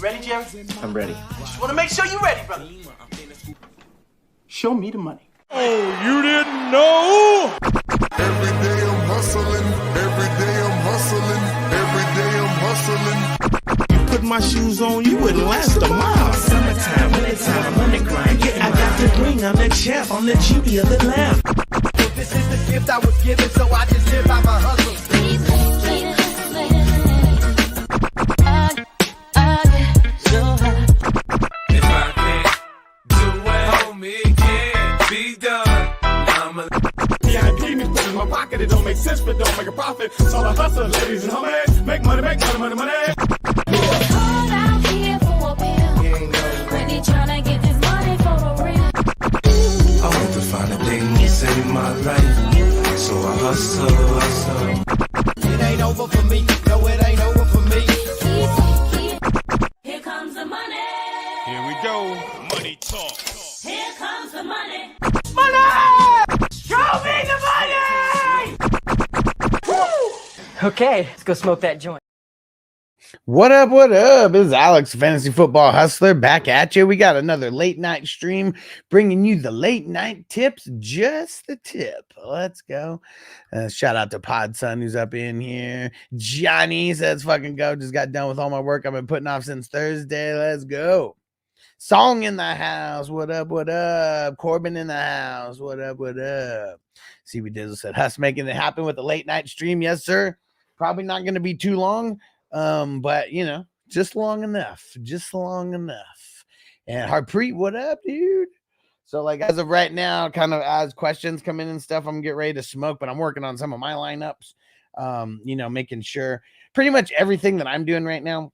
ready, Jerry? I'm ready. Just want to make sure you're ready, brother. Show me the money. Oh, you didn't know? Every day I'm hustling. Every day I'm hustling. Every day I'm hustling. Put my shoes on, you wouldn't last a mile. Summertime, wintertime, I'm on the grind. Yeah, I got the ring, I'm the champ, I'm the genie of the lamp. This is the gift I was given, so I just live by my hustle. If I can't do it, homie, can't be done. I'm a VIP me put in my pocket, it don't make sense, but don't make a profit. It's all a hustle, ladies and homies. Make money, money, money, money. Hold out here for a pill. Really tryna get this money for a real. I want to find a thing to save my life, so I hustle. It ain't over for me. No, it ain't over for me. Here comes the money. Here we go. Money talk. Here comes the money. Show me the money! Okay, let's go smoke that joint. What up? What up? It's Alex, Fantasy Football Hustler, back at you. We got another late night stream bringing you the late night tips, just the tip. Let's go. Shout out to Podson who's up in here. Johnny says, fucking go. Just got done with all my work I've been putting off since Thursday. Let's go. Song in the house. What up? What up? Corbin in the house. What up? What up? CB Dizzle said, Huss making it happen with the late night stream. Yes, sir. Probably not going to be too long. But you know, just long enough. And Harpreet, what up, dude? So, like, as of right now, kind of as questions come in and stuff, I'm getting ready to smoke, but I'm working on some of my lineups. You know, making sure pretty much everything that I'm doing right now.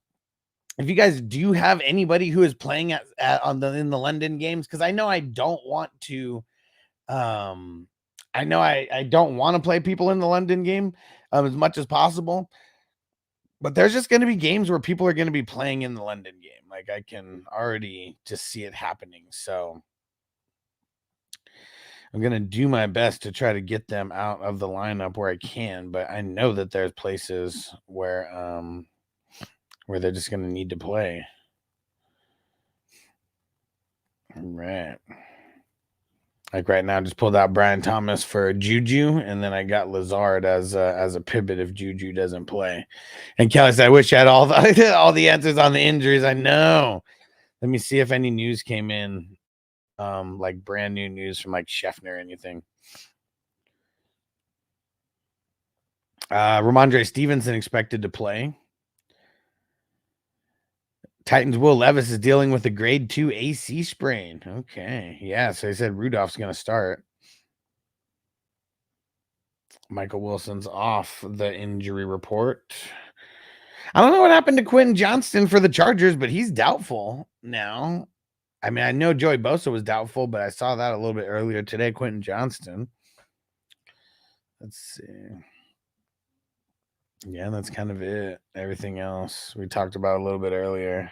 If you guys do have anybody who is playing in the London games, because I know I don't want to, I know I don't want to play people in the London game as much as possible. But there's just going to be games where people are going to be playing in the London game. Like, I can already just see it happening. So I'm going to do my best to try to get them out of the lineup where I can. But I know that there's places where they're just going to need to play. All right. Like right now, I just pulled out Brian Thomas for Juju, and then I got Lazard as a pivot if Juju doesn't play. And Kelly said, I wish I had all the answers on the injuries. I know. Let me see if any news came in, like brand new news from like Scheffner or anything. Ramondre Stevenson expected to play. Titans' Will Levis is dealing with a grade 2 AC sprain. Okay. Yeah, so he said Rudolph's going to start. Michael Wilson's off the injury report. I don't know what happened to Quentin Johnston for the Chargers, but he's doubtful now. I mean, I know Joey Bosa was doubtful, but I saw that a little bit earlier today, Quentin Johnston. Let's see. Yeah, that's kind of it. Everything else we talked about a little bit earlier.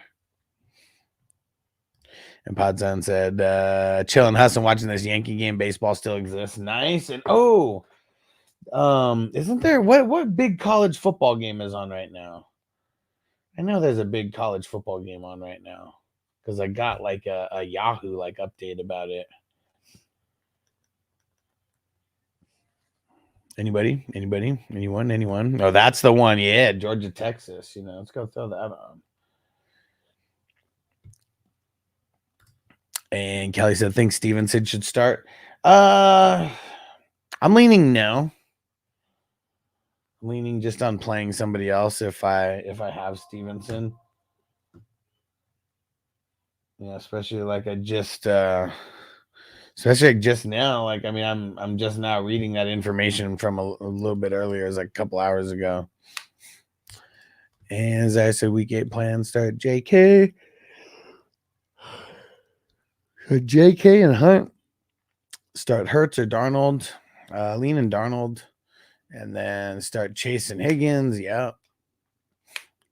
And Podzon said, chilling, hustling, watching this Yankee game. Baseball still exists. Nice. And isn't there what big college football game is on right now? I know there's a big college football game on right now because I got like a Yahoo like update about it. Anybody? Anyone? Oh, that's the one. Yeah, Georgia, Texas. You know, let's go throw that on. And Kelly said, think Stevenson should start. I'm leaning no. I'm leaning just on playing somebody else if I have Stevenson. Yeah, especially like especially like just now. Like, I mean, I'm just now reading that information from a little bit earlier. It was like a couple hours ago. And as I said, week 8 plan start JK. So JK and Hunt start Hurts or Darnold. Lean and Darnold. And then start chasing Higgins. Yep.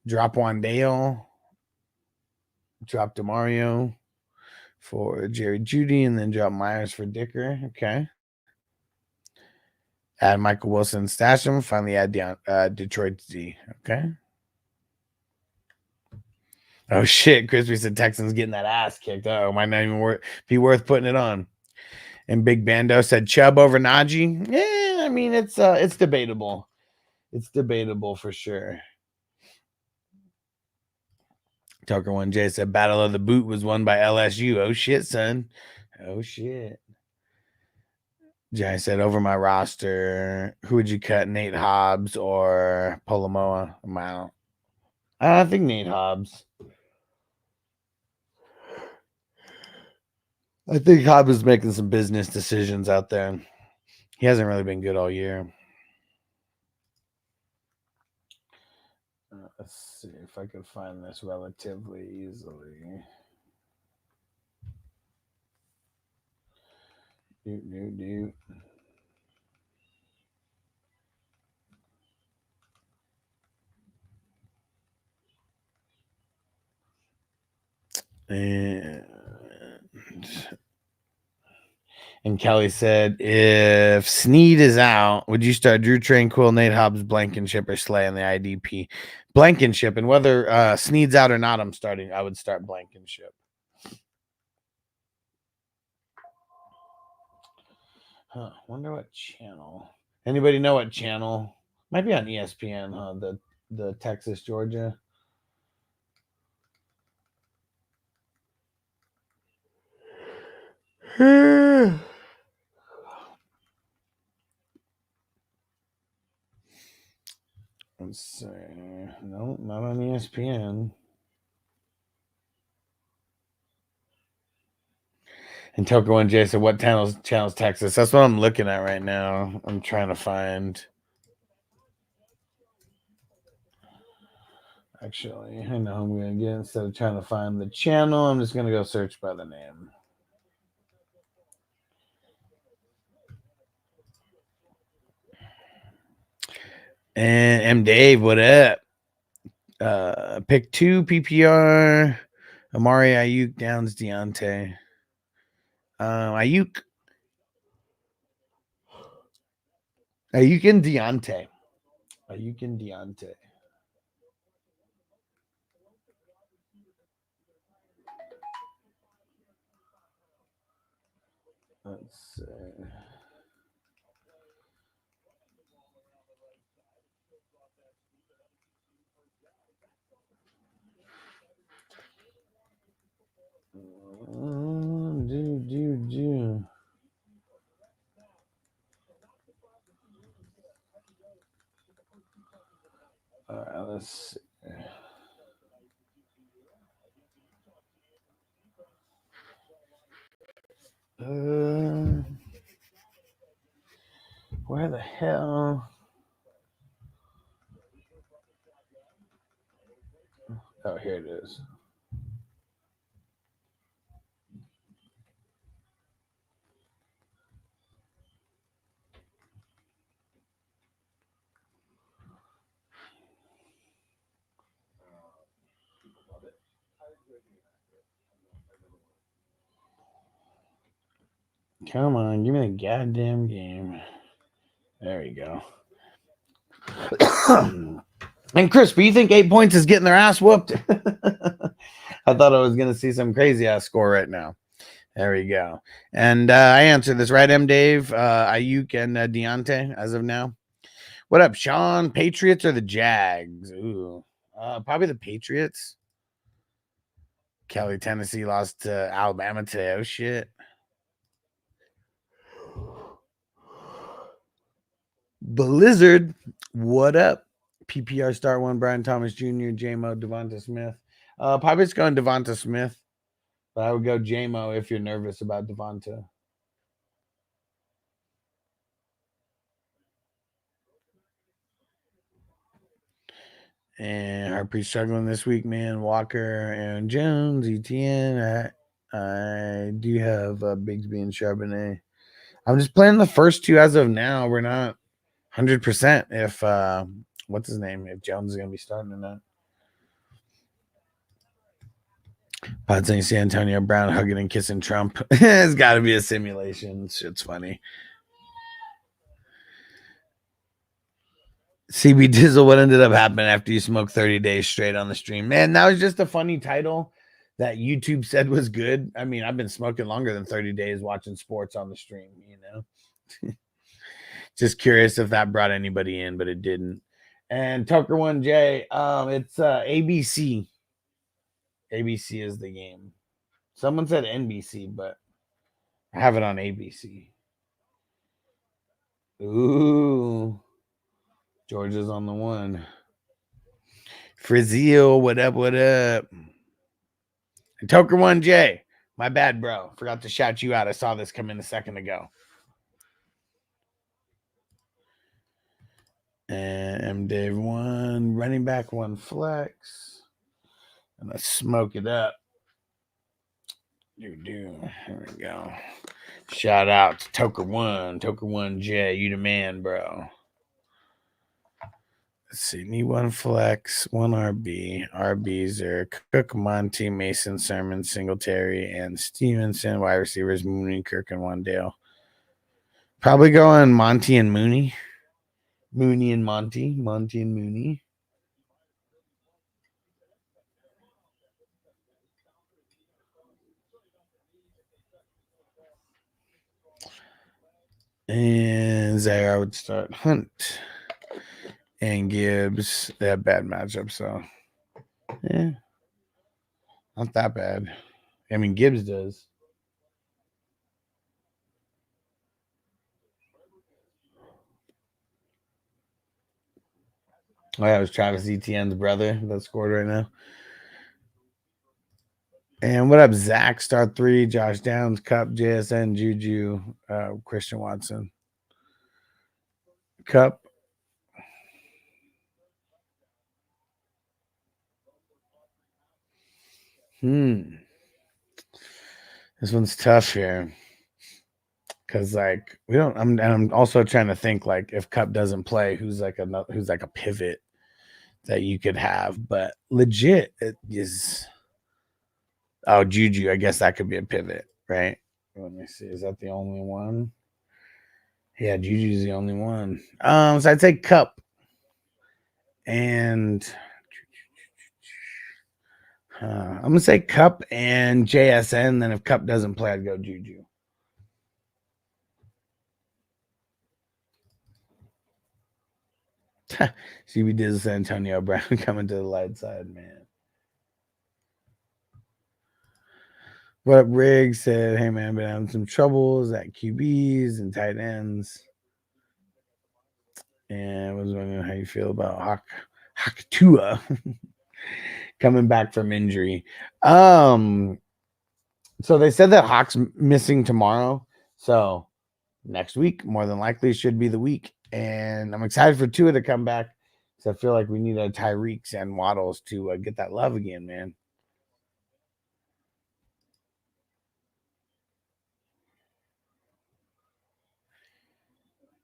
Drop Wandale. Drop DeMario for Jerry Jeudy, and then drop Myers for Dicker. Okay. Add Michael Wilson, stash him. Finally add Detroit Z. Okay. Oh shit, Crispy said Texans getting that ass kicked. Oh, might not even be worth putting it on. And Big Bando said Chubb over Najee. Yeah, I mean it's debatable. It's debatable for sure. Tucker 1J said Battle of the Boot was won by LSU. Oh shit, son. Oh shit. Jay said over my roster, who would you cut? Nate Hobbs or Polomoa? Wow. I think Nate Hobbs. I think Hobbs is making some business decisions out there. He hasn't really been good all year. Let's see if I could find this relatively easily. Do. And Kelly said, if Snead is out, would you start Drew Tranquil, Nate Hobbs, Blankenship, or Slay in the IDP? Blankenship, and whether Snead's out or not, I would start Blankenship. Huh, wonder what channel. Anybody know what channel? Might be on ESPN, huh? The Texas, Georgia. Let's see. No, not on ESPN. And Toker 1J said, what channels Texas? That's what I'm looking at right now. I'm trying to find. Actually, I know I'm going to get, instead of trying to find the channel, I'm just going to go search by the name. And M. Dave, what up? Pick 2 PPR. Amari Ayuk, Downs, Deontay. Ayuk and Deontay. Ayuk and Deontay. Let's see. All right, let's see. Where the hell? Oh, here it is. Come on, give me the goddamn game. There we go. And Crispy, you think 8 points is getting their ass whooped? I thought I was going to see some crazy ass score right now. There we go. And I answered this right, M. Dave, Ayuk, and Deontay as of now. What up, Sean? Patriots or the Jags? Ooh, probably the Patriots. Kelly, Tennessee lost to Alabama today. Oh, shit. Blizzard, what up? PPR start 1, Brian Thomas Jr., J-Mo, Devonta Smith. Probably it's going Devonta Smith, but I would go J-Mo if you're nervous about Devonta. And Harpreet struggling this week, man. Walker, Aaron Jones, ETN. I do have Bigsby and Charbonnet. I'm just playing the first 2 as of now. We're not 100% if what's his name? If Jones is going to be starting or not. Pod saying San Antonio Brown hugging and kissing Trump. It's got to be a simulation. Shit's funny. CB Dizzle, what ended up happening after you smoked 30 days straight on the stream? Man, that was just a funny title that YouTube said was good. I mean, I've been smoking longer than 30 days watching sports on the stream, you know. Just curious if that brought anybody in, but it didn't. And Tucker 1J, it's ABC. ABC is the game. Someone said NBC, but I have it on ABC. Ooh. Georgia's on the one. Frizzio, what up, what up? And Toker 1J, my bad, bro. Forgot to shout you out. I saw this come in a second ago. And M Dave 1, running back 1 flex. And let's smoke it up. Here we go. Shout out to Toker 1, Toker 1J. You the man, bro. Let's see. Need 1 flex, 1 RB. RBs are Cook, Monty, Mason, Sermon, Singletary, and Stevenson. Wide receivers, Mooney, Kirk, and Wandale. Probably going Monty and Mooney. Mooney and Monty. Monty and Mooney. And Zaire would start Hunt and Gibbs. They have bad matchup, so yeah, not that bad. I mean, Gibbs does. Oh, yeah, it was Travis Etienne's brother that scored right now. And what up, Zach? Star 3, Josh Downs, Cup, JSN, Juju, Christian Watson. Cup. This one's tough here. Because like we don't I'm also trying to think like if Cup doesn't play, who's like a pivot that you could have, but legit it is. Oh, Juju, I guess that could be a pivot, right? Let me see. Is that the only one? Yeah, Juju's the only one. So I'd say Cup. And I'm gonna say Cup and JSN. Then if Cup doesn't play, I'd go Juju. CB Diz Antonio Brown coming to the light side, man. What up, Riggs said, hey man, been having some troubles at QBs and tight ends. And I was wondering how you feel about Hakatua coming back from injury. So they said that Hawk's missing tomorrow. So next week, more than likely, should be the week. And I'm excited for Tua to come back. So I feel like we need a Tyreek's and Waddles to get that love again, man.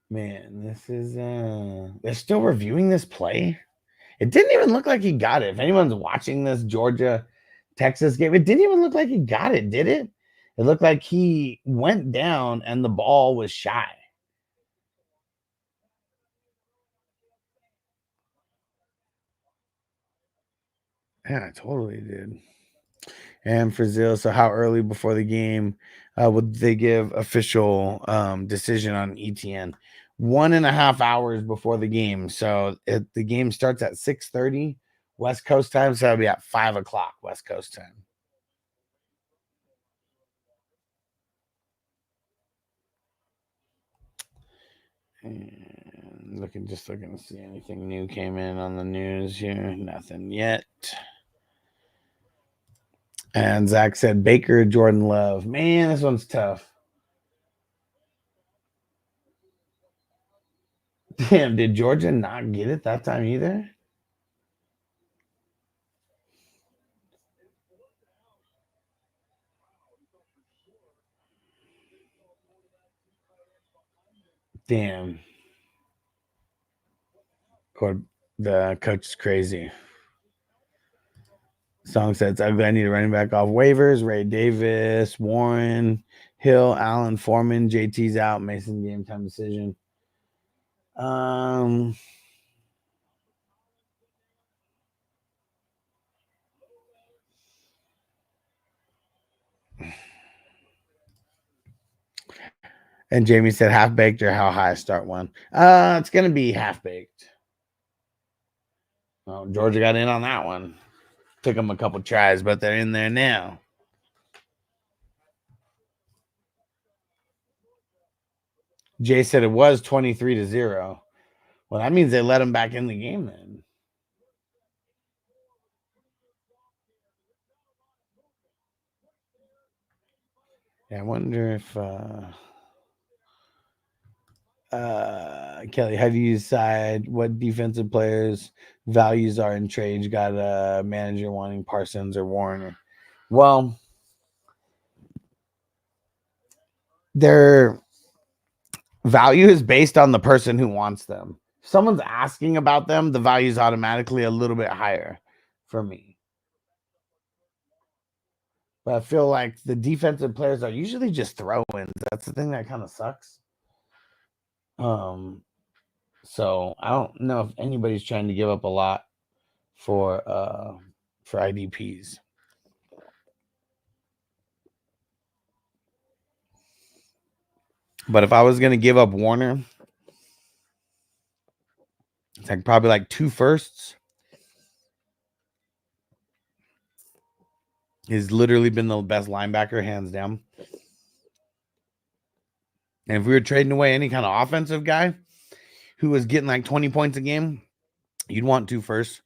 Man, this is they're still reviewing this play. It didn't even look like he got it. If anyone's watching this Georgia Texas game, it didn't even look like he got it, did it? It looked like he went down and the ball was shy. Yeah, I totally did. And for Zil, so how early before the game would they give official decision on ETN? 1.5 hours before the game. So the game starts at 6:30 West Coast time, so that'll be at 5 o'clock West Coast time. And looking to see anything new came in on the news here. Nothing yet. And Zach said Baker, Jordan Love. Man, this one's tough. Damn, did Georgia not get it that time either? Damn. The coach is crazy. Song says, I need a running back off waivers. Ray Davis, Warren, Hill, Allen, Foreman, JT's out. Mason game time decision. And Jamie said half baked or how high start one. It's gonna be half baked. Oh, Georgia got in on that one. Took them a couple tries, but they're in there now. Jay said it was 23-0. Well, that means they let him back in the game then. Yeah, I wonder if Kelly, how do you decide what defensive players' values are in trades? You got a manager wanting Parsons or Warner. Well, their value is based on the person who wants them. If someone's asking about them, the value is automatically a little bit higher for me. But I feel like the defensive players are usually just throw-ins. That's the thing that kind of sucks. So I don't know if anybody's trying to give up a lot for IDPs. But if I was going to give up Warner, it's like probably like 2 firsts. He's literally been the best linebacker, hands down. And if we were trading away any kind of offensive guy who was getting like 20 points a game, you'd want 2 firsts.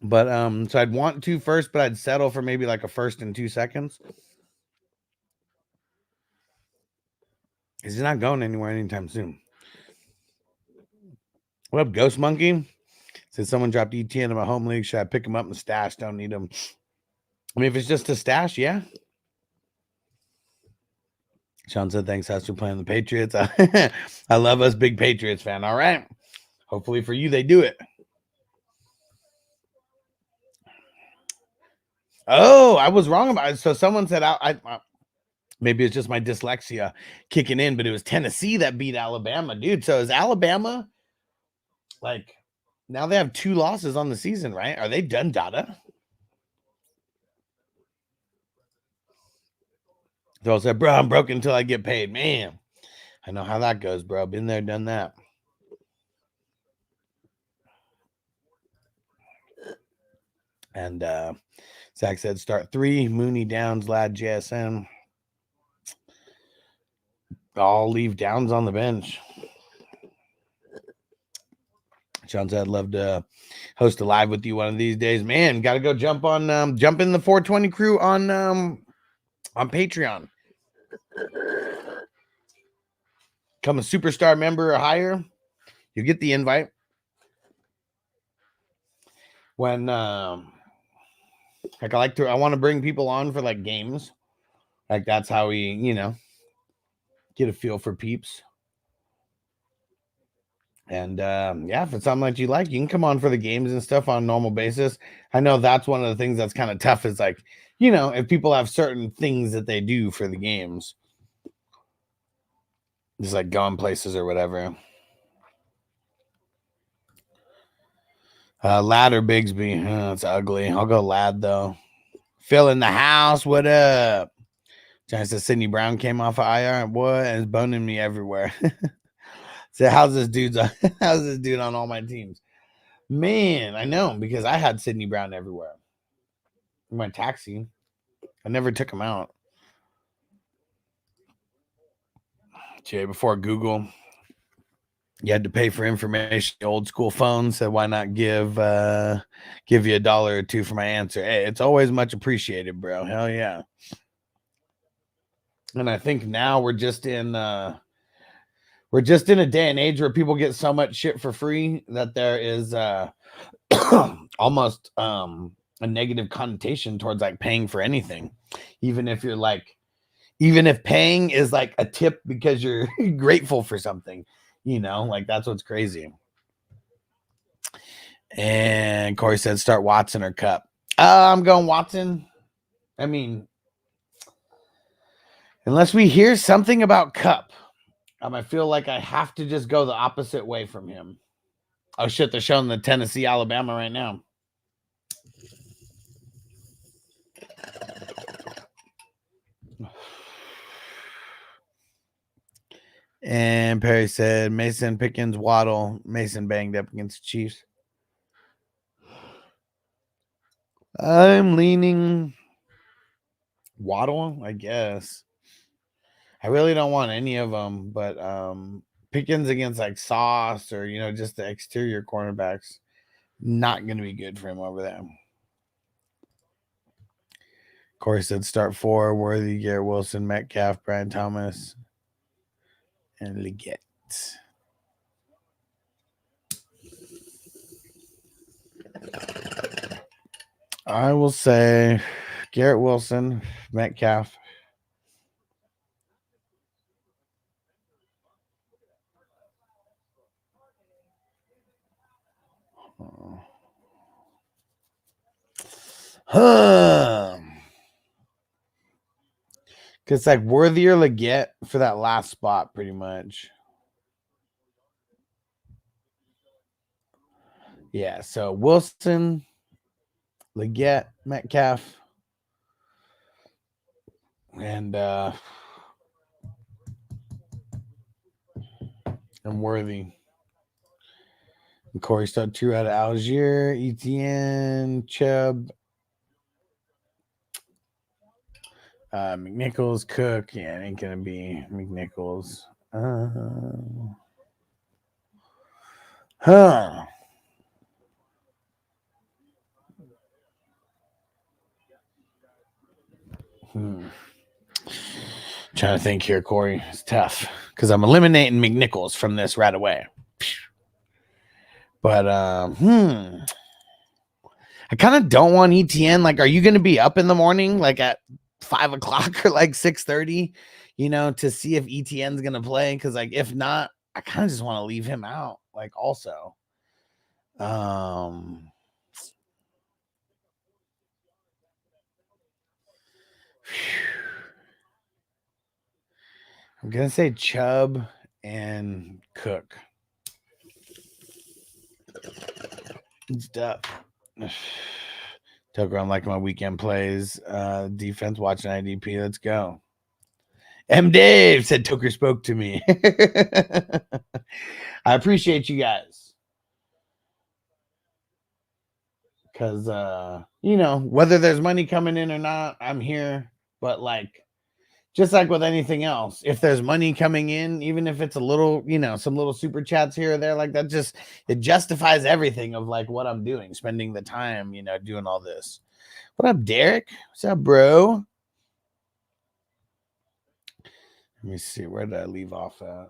But so I'd want 2 firsts, but I'd settle for maybe like a first and 2 seconds. He's not going anywhere anytime soon. What up, Ghost Monkey? Said someone dropped ETN in my home league. Should I pick him up and stash? Don't need him. I mean, if it's just a stash, yeah. Sean said, thanks, House, for playing the Patriots. I love us, big Patriots fan. All right. Hopefully for you, they do it. Oh, I was wrong about it. So someone said, maybe it's just my dyslexia kicking in, but it was Tennessee that beat Alabama, dude. So is Alabama, like, now they have 2 losses on the season, right? Are they done data? Throw said, bro, I'm broke until I get paid. Man, I know how that goes, bro. Been there, done that. And Zach said, start 3. Mooney, Downs, Ladd, JSN. I'll leave Downs on the bench. Sean said, I'd love to host a live with you one of these days. Man, got to go jump in the 420 crew on Patreon. Become a superstar member or higher. You get the invite. When like I want to bring people on for like games. Like that's how we, get a feel for peeps. And yeah, if it's something that you like, you can come on for the games and stuff on a normal basis. I know that's one of the things that's kind of tough is like, if people have certain things that they do for the games, just like going places or whatever. Ladd or Bigsby? It's ugly. I'll go Ladd though. Phil in the house. What up? Johnny says Sidney Brown came off of IR. What? And it's boning me everywhere. So how's this dude on all my teams? Man, I know because I had Sidney Brown everywhere. In my taxi. I never took him out. Jay, before Google, you had to pay for information. The old school phone said, why not give you $1 or $2 for my answer? Hey, it's always much appreciated, bro. Hell yeah. And I think now we're just in a day and age where people get so much shit for free that there is almost a negative connotation towards like paying for anything. Even if paying is like a tip because you're grateful for something, like that's what's crazy. And Corey said, start Watson or Cup. I'm going Watson. I mean, unless we hear something about Cup, I feel like I have to just go the opposite way from him. Oh shit, they're showing the Tennessee, Alabama right now. And Perry said Mason, Pickens, Waddle. Mason banged up against the Chiefs. I'm leaning Waddle, I guess. I really don't want any of them, but Pickens against like Sauce or just the exterior cornerbacks, not going to be good for him over there. Corey said start 4: Worthy, Garrett Wilson, Metcalf, Brian Thomas, and Leggett. I will say Garrett Wilson, Metcalf. Because like Worthy or Leggett for that last spot, pretty much. Yeah, so Wilson, Leggett, Metcalf, and Worthy. And Corey started 2 out of Algier, Etienne, Chubb, McNichols, Cook. Yeah, it ain't gonna be McNichols. Trying to think here, Corey. It's tough because I'm eliminating McNichols from this right away. But I kind of don't want ETN. Like, are you going to be up in the morning, like at 5 o'clock or like 6:30, to see if ETN's going to play? Because like, if not, I kind of just want to leave him out. Like, also, I'm gonna say Chubb and Cook. Stuff. Tucker, I'm liking my weekend plays. Defense watching IDP. Let's go. M. Dave said Tucker spoke to me. I appreciate you guys. Because, whether there's money coming in or not, I'm here. But, like, just like with anything else, if there's money coming in, even if it's a little, some little super chats here or there, like that it justifies everything of like what I'm doing, spending the time, doing all this. What up, Derek? What's up, bro? Let me see. Where did I leave off at?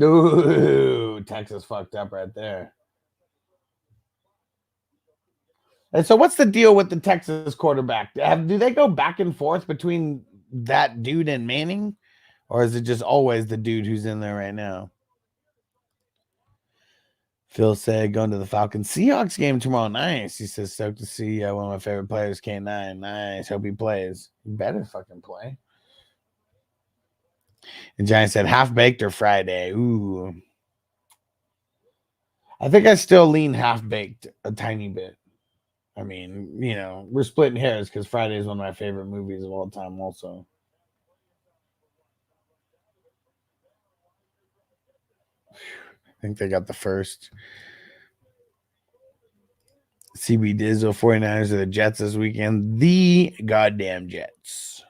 Ooh, Texas fucked up right there. And so what's the deal with the Texas quarterback? Do they go back and forth between that dude and Manning? Or is it just always the dude who's in there right now? Phil said going to the Falcons Seahawks game tomorrow. Nice. He says stoked to see one of my favorite players, K9. Nice. Hope he plays. You better fucking play. And Giant said half-baked or Friday. Ooh. I think I still lean half-baked a tiny bit. I mean, we're splitting hairs because Friday is one of my favorite movies of all time also. I think they got the first. CB Dizzle, 49ers or the Jets this weekend. The goddamn Jets.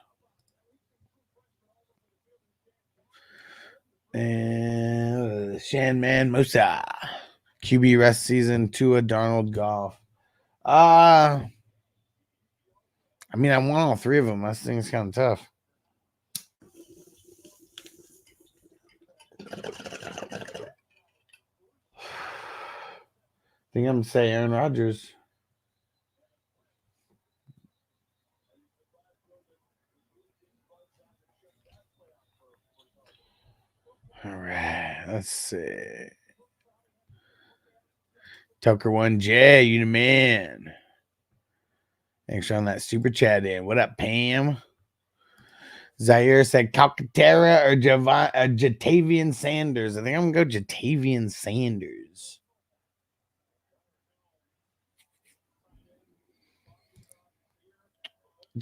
And Shanman Musa. QB rest season, Tua, Darnold, Goff. I mean, I want all 3 of them. This thing's kind of tough. I think I'm going to say Aaron Rodgers. All right, let's see. Tucker 1J, you the man. Thanks for on that super chat in. What up, Pam? Zaire said Calcaterra or Jatavian Sanders. I think I'm going to go Jatavian Sanders.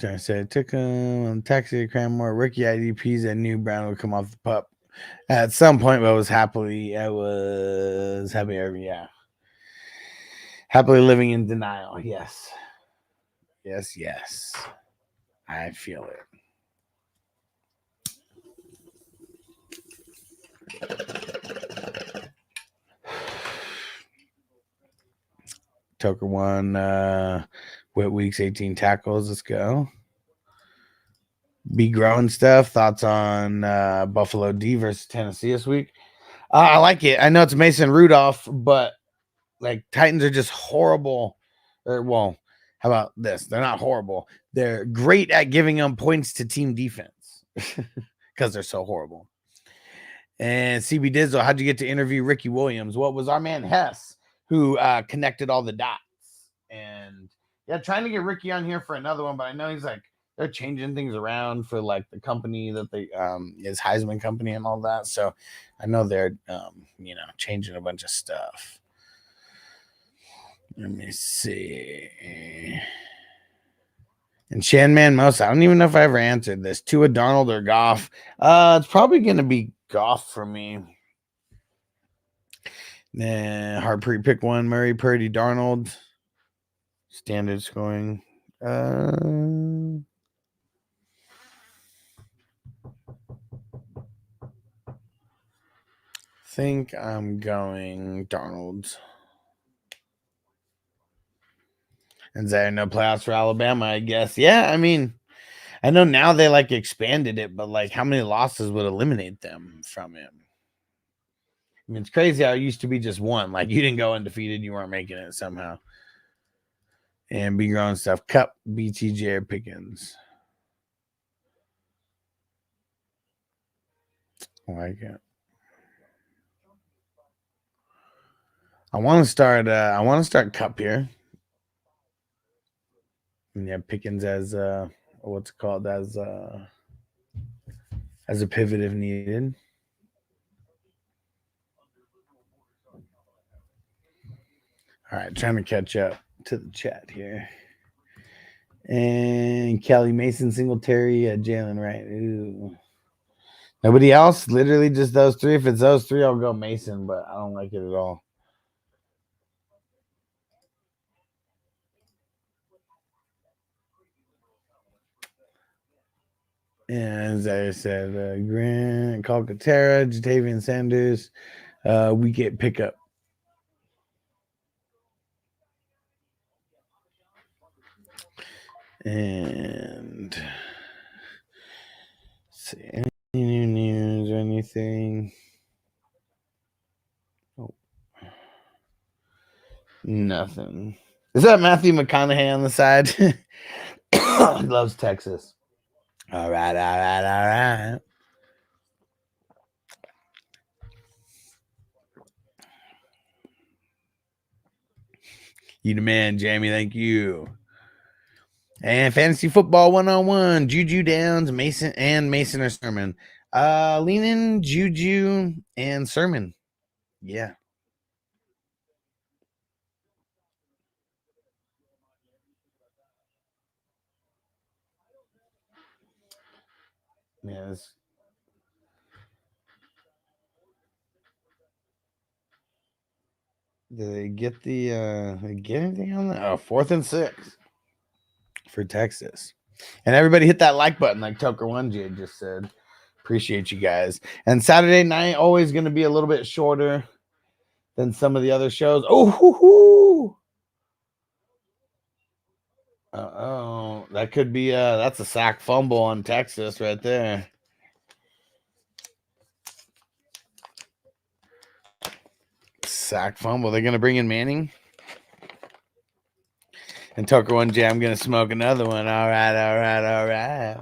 I said, took him on taxi to Cranmore. Rookie IDPs. I knew Brown would come off the pup. At some point, I was happy. Yeah. Happily living in denial. Yes. Yes. I feel it. Tucker won Wet Week's 18 tackles. Let's go. Be growing stuff. Thoughts on Buffalo D versus Tennessee this week? I like it. I know it's Mason Rudolph, but like Titans are just horrible. Well, how about this? They're not horrible. They're great at giving them points to team defense because they're so horrible. And CB Dizzle, how'd you get to interview Ricky Williams? What was our man Hess who connected all the dots? And yeah, trying to get Ricky on here for another one, but I know he's like they're changing things around for like the company that they his Heisman company and all that. So I know they're changing a bunch of stuff. Let me see. And Shanman Mosa, I don't even know if I ever answered this. Tua, Darnold, or Goff? It's probably going to be Goff for me. Nah, Harpreet, pick one. Murray, Purdy, Darnold. Standard scoring. Think I'm going Darnold. And is there no playoffs for Alabama, I guess? Yeah, I mean, I know now they like expanded it, but like how many losses would eliminate them from it? I mean, it's crazy how it used to be just one. Like you didn't go undefeated, you weren't making it somehow. And be growing stuff. Cup, BTJ, or Pickens. I like it. I want to start Cup here. And yeah, Pickens as what's it called as a pivot if needed. All right, trying to catch up to the chat here. And Kelly Mason, Singletary, Jalen Wright. Ooh. Nobody else? Literally just those three. If it's those three, I'll go Mason, but I don't like it at all. And as I said, Grant, Calcaterra, Jatavian Sanders, we get pickup. And let's see, any new news or anything? Oh, nothing. Is that Matthew McConaughey on the side? He loves Texas. All right. You the man, Jamie. Thank you. And fantasy football 101. Juju Downs, Mason or Sermon. Leaning Juju and Sermon. Yeah. Yes. Did they get anything on that? Oh, 4th and 6 for Texas. And everybody hit that like button like Tucker 1J just said. Appreciate you guys. And Saturday night always going to be a little bit shorter than some of the other shows. Oh, that could be that's a sack fumble on Texas right there. Sack fumble. They're going to bring in Manning. And Tucker 1J, I'm going to smoke another one. All right.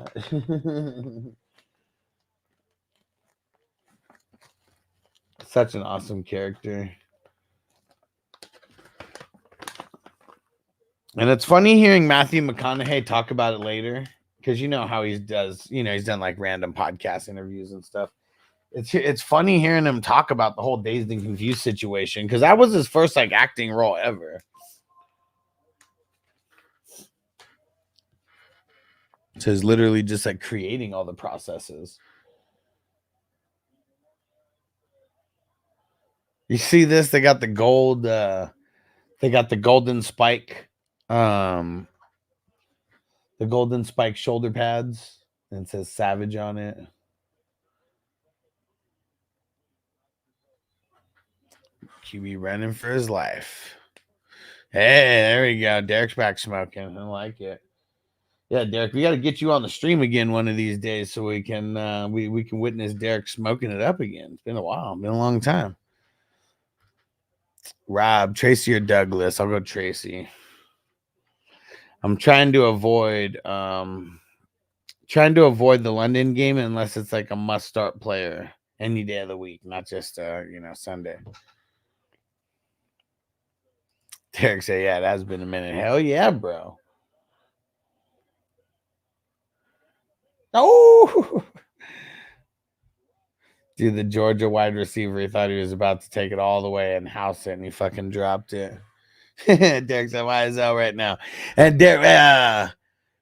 Such an awesome character. And it's funny hearing Matthew McConaughey talk about it later because you know how he does, he's done like random podcast interviews and stuff. It's funny hearing him talk about the whole Dazed and Confused situation because that was his first like acting role ever. So he's literally just like creating all the processes. You see this? They got the gold. They got the golden spike. The golden spike shoulder pads, and it says Savage on it. QB running for his life. Hey, there we go. Derek's back smoking. I like it. Yeah, Derek, we got to get you on the stream again one of these days so we can we can witness Derek smoking it up again. It's been a while, been a long time. Rob, Tracy, or Douglas? I'll go Tracy. I'm trying to avoid the London game unless it's like a must start player any day of the week, not just Sunday. Derek say, yeah, it has been a minute. Hell yeah, bro. Oh, dude, the Georgia wide receiver, he thought he was about to take it all the way and house it, and he fucking dropped it. Derek said, why is that right now? And Derek,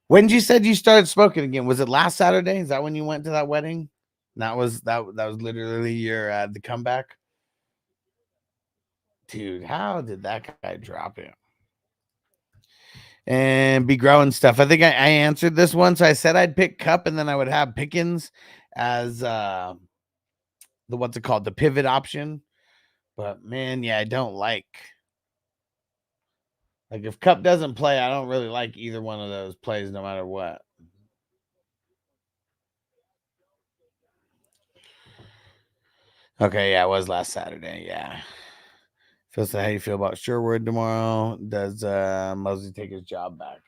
when you said you started smoking again, was it last Saturday? Is that when you went to that wedding? That was literally your the comeback. Dude, how did that guy drop it? And be growing stuff. I think I answered this one. So I said I'd pick Cup and then I would have Pickens as the what's it called? The pivot option. But man, yeah, I don't like if Cup doesn't play, I don't really like either one of those plays no matter what. Okay, yeah, it was last Saturday. Yeah. Phil said, how you feel about Sherwood tomorrow? Does Mosley take his job back?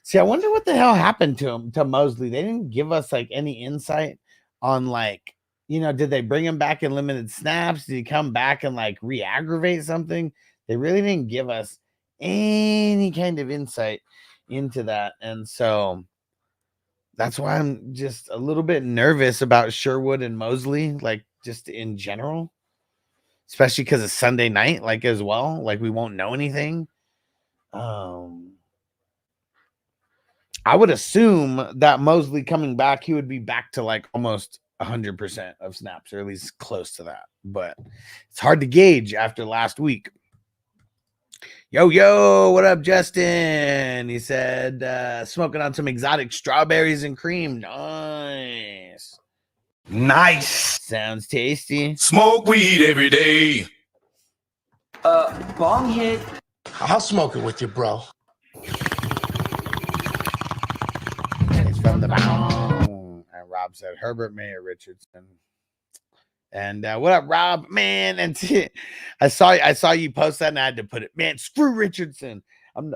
See, I wonder what the hell happened to Mosley. They didn't give us like any insight on did they bring him back in limited snaps? Did he come back and like re-aggravate something? They really didn't give us any kind of insight into that. And so that's why I'm just a little bit nervous about Sherwood and Mosley, like just in general. Especially because it's Sunday night, like as well. Like we won't know anything. I would assume that Mosley coming back, he would be back to like almost 100% of snaps, or at least close to that. But it's hard to gauge after last week. Yo, what up, Justin? He said, smoking on some exotic strawberries and cream. Nice. Nice. Sounds tasty. Smoke weed every day. Bong hit. I'll smoke it with you, bro. It's from the bong. And Rob said Herbert Mayer Richardson. And what up, Rob? Man, and I saw you post that and I had to put it. Man, screw Richardson. I'm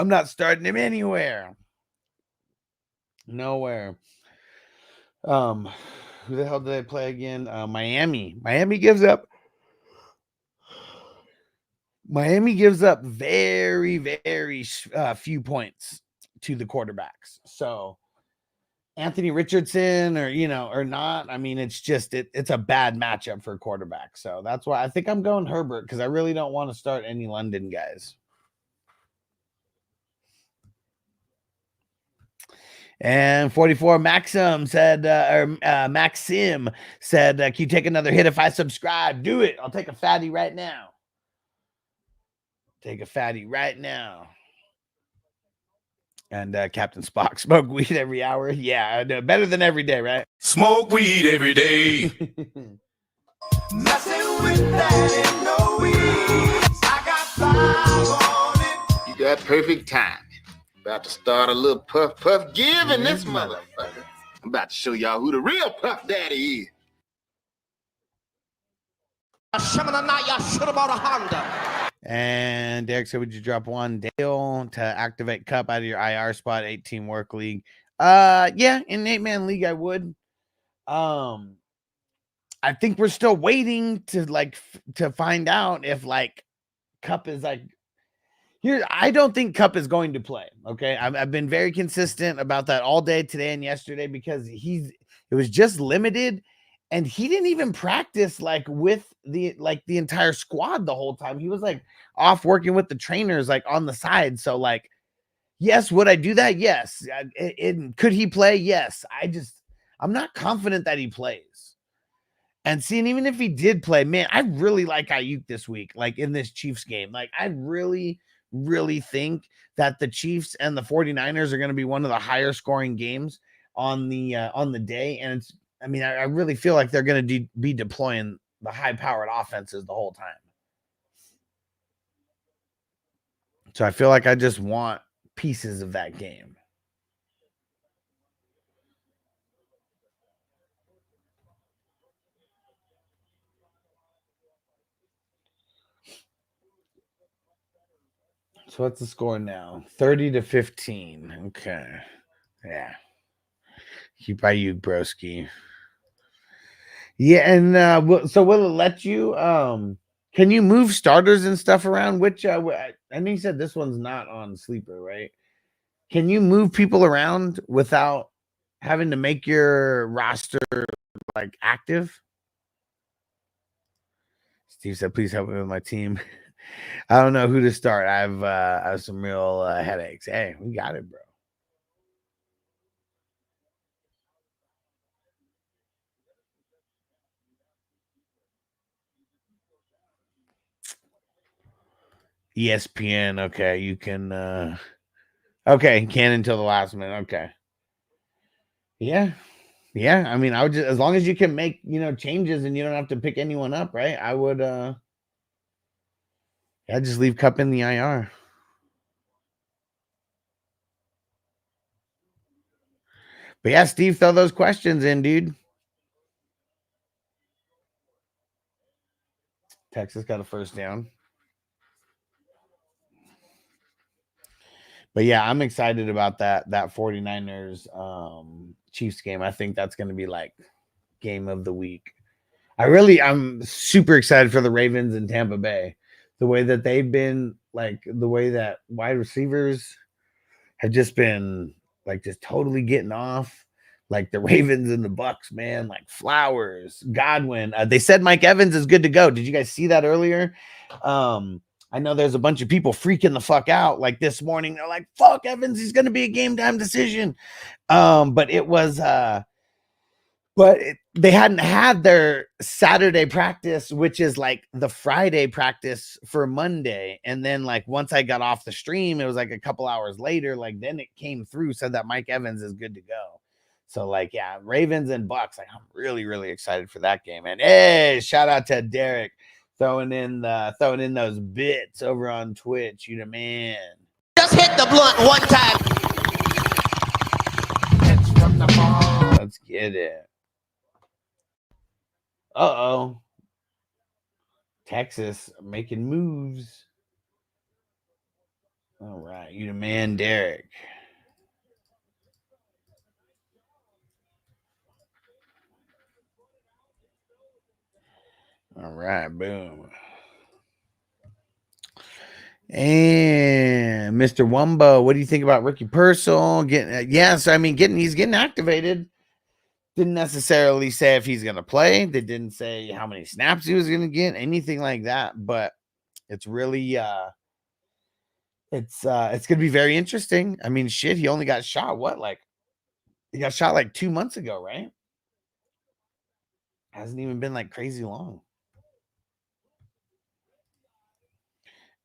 not starting him anywhere. Nowhere. Who the hell did I play again? Miami. Miami gives up very, very few points to the quarterbacks. So Anthony Richardson or not, I mean, it's just it's a bad matchup for a quarterback. So that's why I think I'm going Herbert, because I really don't want to start any London guys. And 44 Maxim said, Maxim said, can you take another hit if I subscribe? Do it. I'll take a fatty right now. Take a fatty right now. And Captain Spock, smoke weed every hour. Yeah, better than every day, right? Smoke weed every day. Messing with that ain't no weed. I got 5 on it. You got perfect time. About to start a little puff give in this motherfucker. I'm about to show y'all who the real Puff Daddy is. Y'all should have bought a Honda. And Derek said, would you drop one Dale to activate Cup out of your IR spot, 18 work league? Yeah, in an 8-man league, I would. I think we're still waiting to find out if Cup is here. I don't think Cup is going to play. Okay. I've been very consistent about that all day today and yesterday, because it was just limited. And he didn't even practice with the entire squad the whole time. He was off working with the trainers on the side. So yes, would I do that? Yes. Could he play? Yes. I'm not confident that he plays. And seeing, even if he did play, man, I really like Ayuk this week, like in this Chiefs game. Like, I really, really think that the Chiefs and the 49ers are going to be one of the higher scoring games on the day. And it's, I mean, I really feel like they're going to be deploying the high powered offenses the whole time. So I feel like I just want pieces of that game. So what's the score now? 30-15. Okay. Yeah. Keep Ayuk, broski. Yeah, and so will it let you can you move starters and stuff around? Which I know you said this one's not on sleeper, right? Can you move people around without having to make your roster like active? Steve said, please help me with my team. I don't know who to start. I have some real headaches. Hey, we got it, bro. ESPN. Okay, you can okay, can until the last minute. Okay. Yeah. Yeah. I mean, I would just, as long as you can make, changes and you don't have to pick anyone up, right? I would yeah, just leave Cup in the IR. But yeah, Steve, throw those questions in, dude. Texas got a first down. But yeah, I'm excited about that 49ers Chiefs game. I think that's going to be like game of the week. I'm super excited for the Ravens in Tampa Bay. The way that they've been, like the way that wide receivers have just been like just totally getting off. Like the Ravens and the Bucks, man, like Flowers, Godwin. They said Mike Evans is good to go. Did you guys see that earlier? I know there's a bunch of people freaking the fuck out. Like this morning, they're like, "Fuck Evans, he's going to be a game time decision." But it was, they hadn't had their Saturday practice, which is like the Friday practice for Monday. And then like once I got off the stream, it was like a couple hours later. Like then it came through, said that Mike Evans is good to go. So like, yeah, Ravens and Bucks. Like I'm really, really excited for that game. And hey, shout out to Derek throwing in those bits over on Twitch. You the man. Just hit the blunt one time. Let's get it. Uh-oh. Texas making moves. All right. You the man, Derek. All right. Boom. And Mr. Wumbo, what do you think about Ricky Purcell? He's getting activated. Didn't necessarily say if he's going to play. They didn't say how many snaps he was going to get, anything like that. But it's really, it's going to be very interesting. I mean, shit, he only got shot. He got shot like 2 months ago, right? Hasn't even been like crazy long.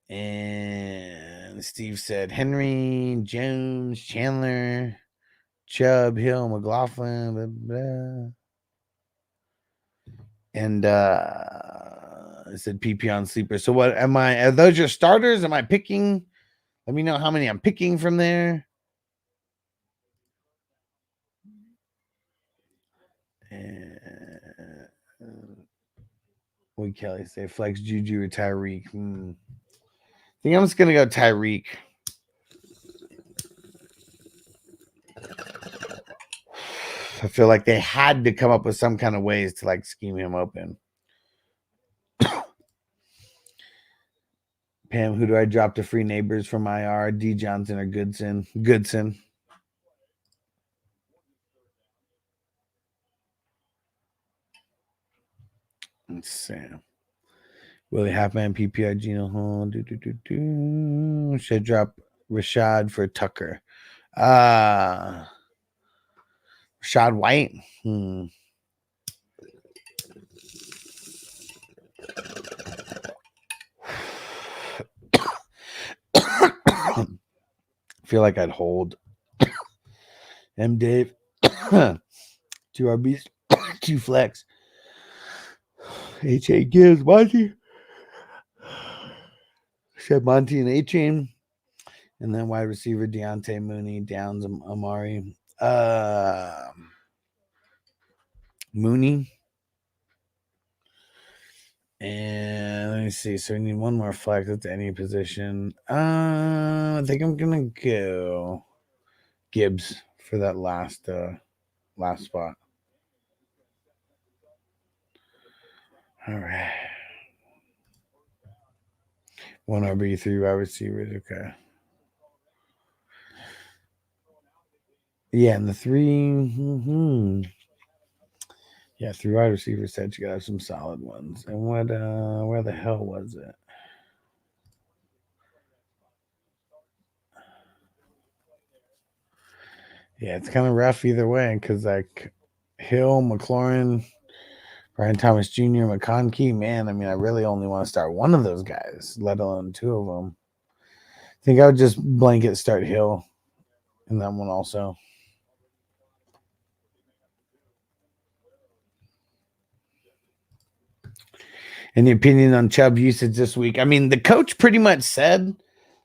And Steve said Henry, Jones, Chandler, Chubb, Hill, McLaughlin, blah, blah. And I said PP on sleeper. So what are those your starters? Am I picking? Let me know how many I'm picking from there. What Kelly say? Flex Juju or Tyreek? I think I'm just gonna go Tyreek. I feel like they had to come up with some kind of ways to like scheme him open. Pam, who do I drop to free neighbors from IR? D Johnson or Goodson? Goodson. Let's see. Will it happen? PPI Gino Hall. Should drop Rashad for Tucker. Rashad White. feel like I'd hold. M. Dave, 2 RBs, 2 flex. H.A. Gibbs, Monty. Said Monty and A-Chain. And then wide receiver Deontay Mooney, Downs, Amari. Mooney. And let me see. So we need one more flex at any position. I think I'm gonna go Gibbs for that last spot. All right. 1 RB, 3 wide receivers. Okay. Yeah, and the 3. Yeah, 3 wide receivers said you gotta have some solid ones. And what? Where the hell was it? Yeah, it's kind of rough either way because like Hill, McLaurin, Brian Thomas Jr., McConkey, man, I mean, I really only want to start one of those guys, let alone 2 of them. I think I would just blanket start Hill in that one also. Any opinion on Chubb usage this week? I mean, the coach pretty much said,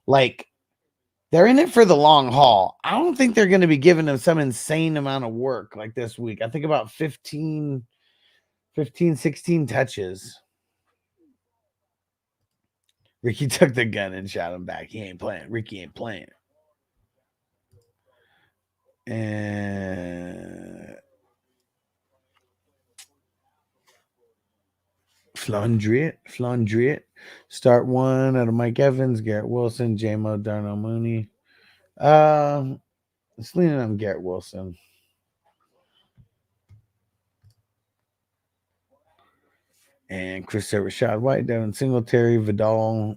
like, they're in it for the long haul. I don't think they're going to be giving him some insane amount of work like this week. I think about 15, 16 touches. Ricky took the gun and shot him back. He ain't playing. Ricky ain't playing. And Flandriet. Start 1 out of Mike Evans, Garrett Wilson, J-Mo, Darnell Mooney. It's leaning on Garrett Wilson. And Christopher Rashad White, Devin Singletary, Vidal,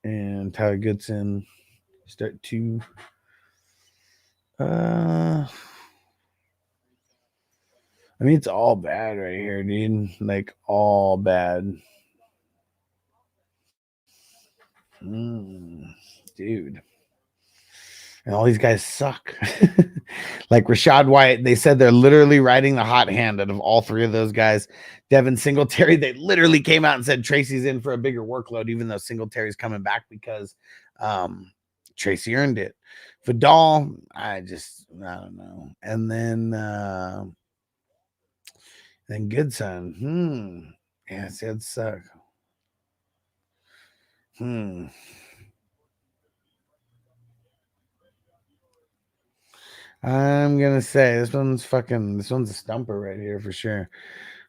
and Tyler Goodson. Start 2. I mean, it's all bad right here, dude. Like, all bad. Dude. And all these guys suck. Like Rashad White, they said they're literally riding the hot hand out of all 3 of those guys. Devin Singletary, they literally came out and said Tracy's in for a bigger workload, even though Singletary's coming back because Tracy earned it. Vidal, I don't know. And then Goodson. Yeah, see, it suck. I'm gonna say this one's a stumper right here for sure.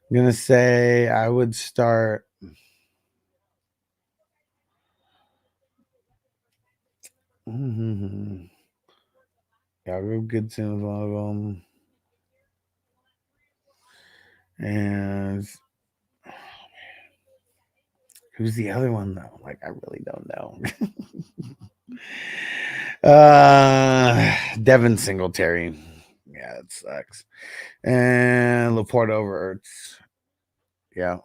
I'm gonna say I would start. Yeah, Real Goodson is one of them. And who's the other one though? Like, I really don't know. Devin Singletary. Yeah, that sucks. And Laporte over Ertz. Yeah.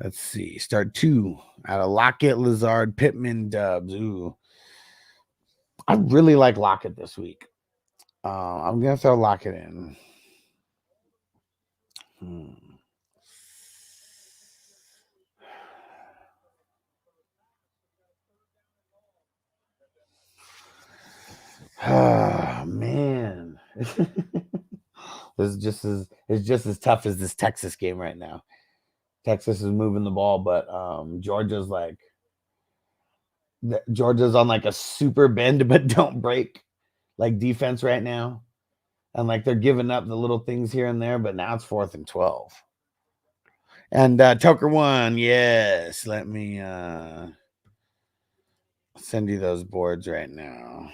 Let's see. Start 2 out of Lockett, Lazard, Pittman, Dubs. Ooh. I really like Lockett this week. I'm going to throw Lockett in. Oh, man. It's just as tough as this Texas game right now. Texas is moving the ball, but Georgia's on like a super bend but don't break like defense right now. And like they're giving up the little things here and there, but now it's 4th and 12. And Toker won. Yes. Let me send you those boards right now.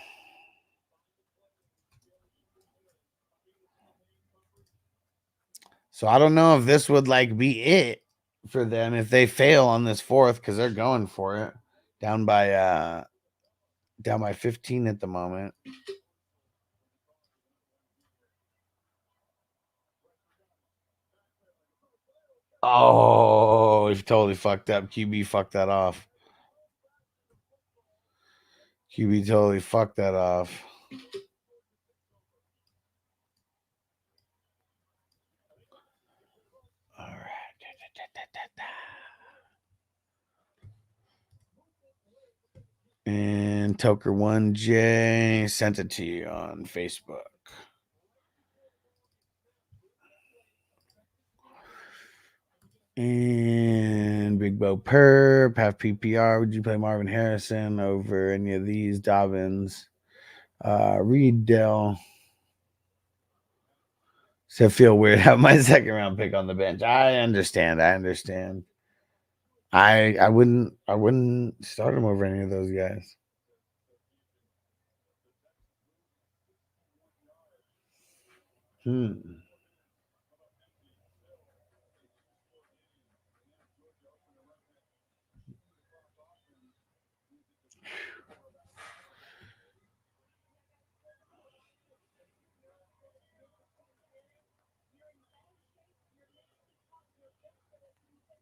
So I don't know if this would like be it for them if they fail on this 4th, because they're going for it. Down by 15 at the moment. Oh, he totally fucked up. QB fucked that off. QB totally fucked that off. All right. And Toker1J sent it to you on Facebook. And Big Bo Perp, half PPR. Would you play Marvin Harrison over any of these? Dobbins, Reed Dell. So feel weird have my second round pick on the bench. I understand. I wouldn't start him over any of those guys.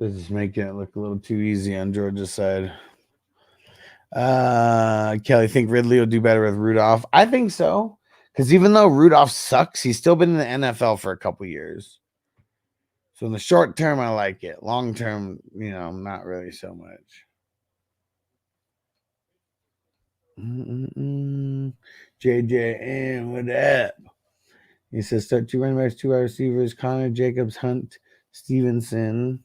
This is making it look a little too easy on Georgia's side. Kelly, think Ridley will do better with Rudolph? I think so. Because even though Rudolph sucks, he's still been in the NFL for a couple years. So in the short term, I like it. Long term, not really so much. JJM, what up? He says start 2 running backs, 2 wide receivers, Connor, Jacobs, Hunt, Stevenson.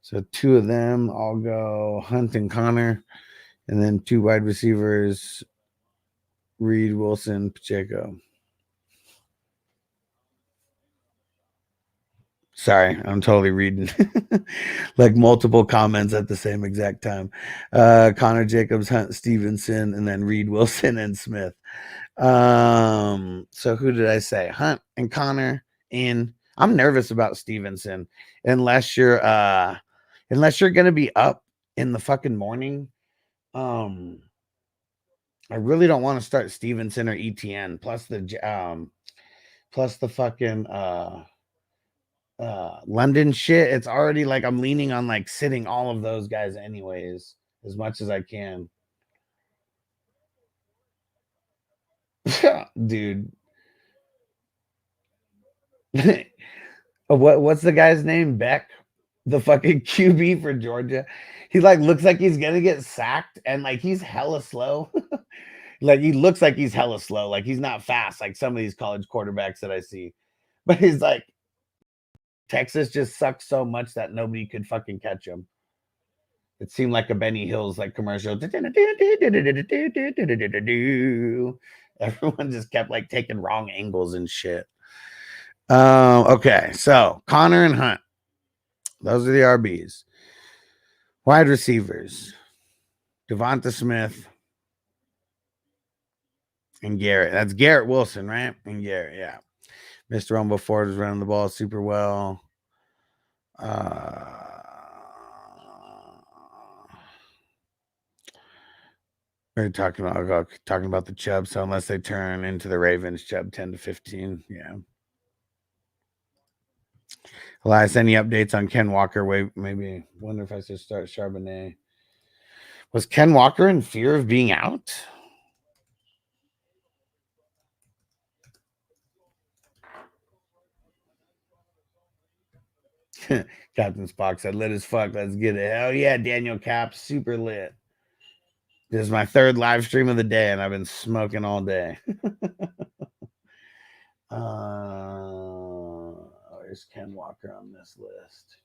So 2 of them, I'll go Hunt and Connor. And then 2 wide receivers, Reed, Wilson, Pacheco. Sorry, I'm totally reading like multiple comments at the same exact time. Connor, Jacobs, Hunt, Stevenson, and then Reed, Wilson, and Smith. So who did I say? Hunt and Connor in. I'm nervous about Stevenson unless you're gonna be up in the fucking morning. I really don't want to start Stevenson or ETN plus the fucking London shit. It's already like I'm leaning on like sitting all of those guys anyways as much as I can. Dude. What's the guy's name? Beck, the fucking QB for Georgia. He like looks like he's gonna get sacked and like he's hella slow. Like he looks like he's hella slow. Like he's not fast like some of these college quarterbacks that I see. But he's like Texas just sucks so much that nobody could fucking catch him. It seemed like a Benny Hills like commercial. Everyone just kept like taking wrong angles and shit. Okay, so Connor and Hunt. Those are the RBs. Wide receivers. Devonta Smith and Garrett. That's Garrett Wilson, right? And Garrett, yeah. Mr. Rumble Ford is running the ball super well. We're talking about the Chubb. So unless they turn into the Ravens, Chubb 10 to 15. Yeah. Elias, any updates on Ken Walker? Wait, maybe wonder if I should start Charbonnet. Was Ken Walker in fear of being out? Captain Spock said, lit as fuck. Let's get it. Hell yeah, Daniel Cap, super lit. This is my 3rd live stream of the day, and I've been smoking all day. Where's Ken Walker on this list?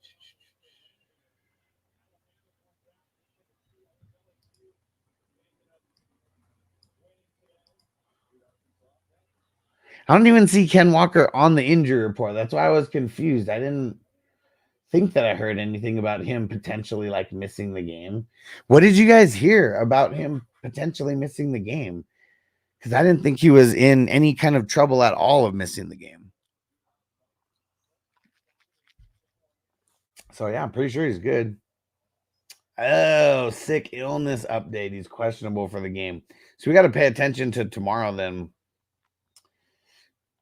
I don't even see Ken Walker on the injury report. That's why I was confused. I didn't think that I heard anything about him potentially like missing the game. What did you guys hear about him potentially missing the game? Because I didn't think he was in any kind of trouble at all of missing the game. So yeah, I'm pretty sure he's good. Oh, sick illness update. He's questionable for the game. So we got to pay attention to tomorrow then.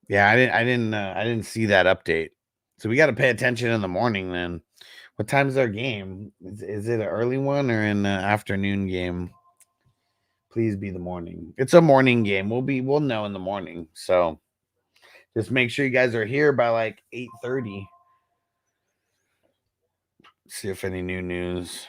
Yeah, I didn't see that update. So we got to pay attention in the morning then. What time's our game? Is it an early one or an afternoon game? Please be the morning. It's a morning game. We'll know in the morning. So just make sure you guys are here by like 8:30. See if any new news.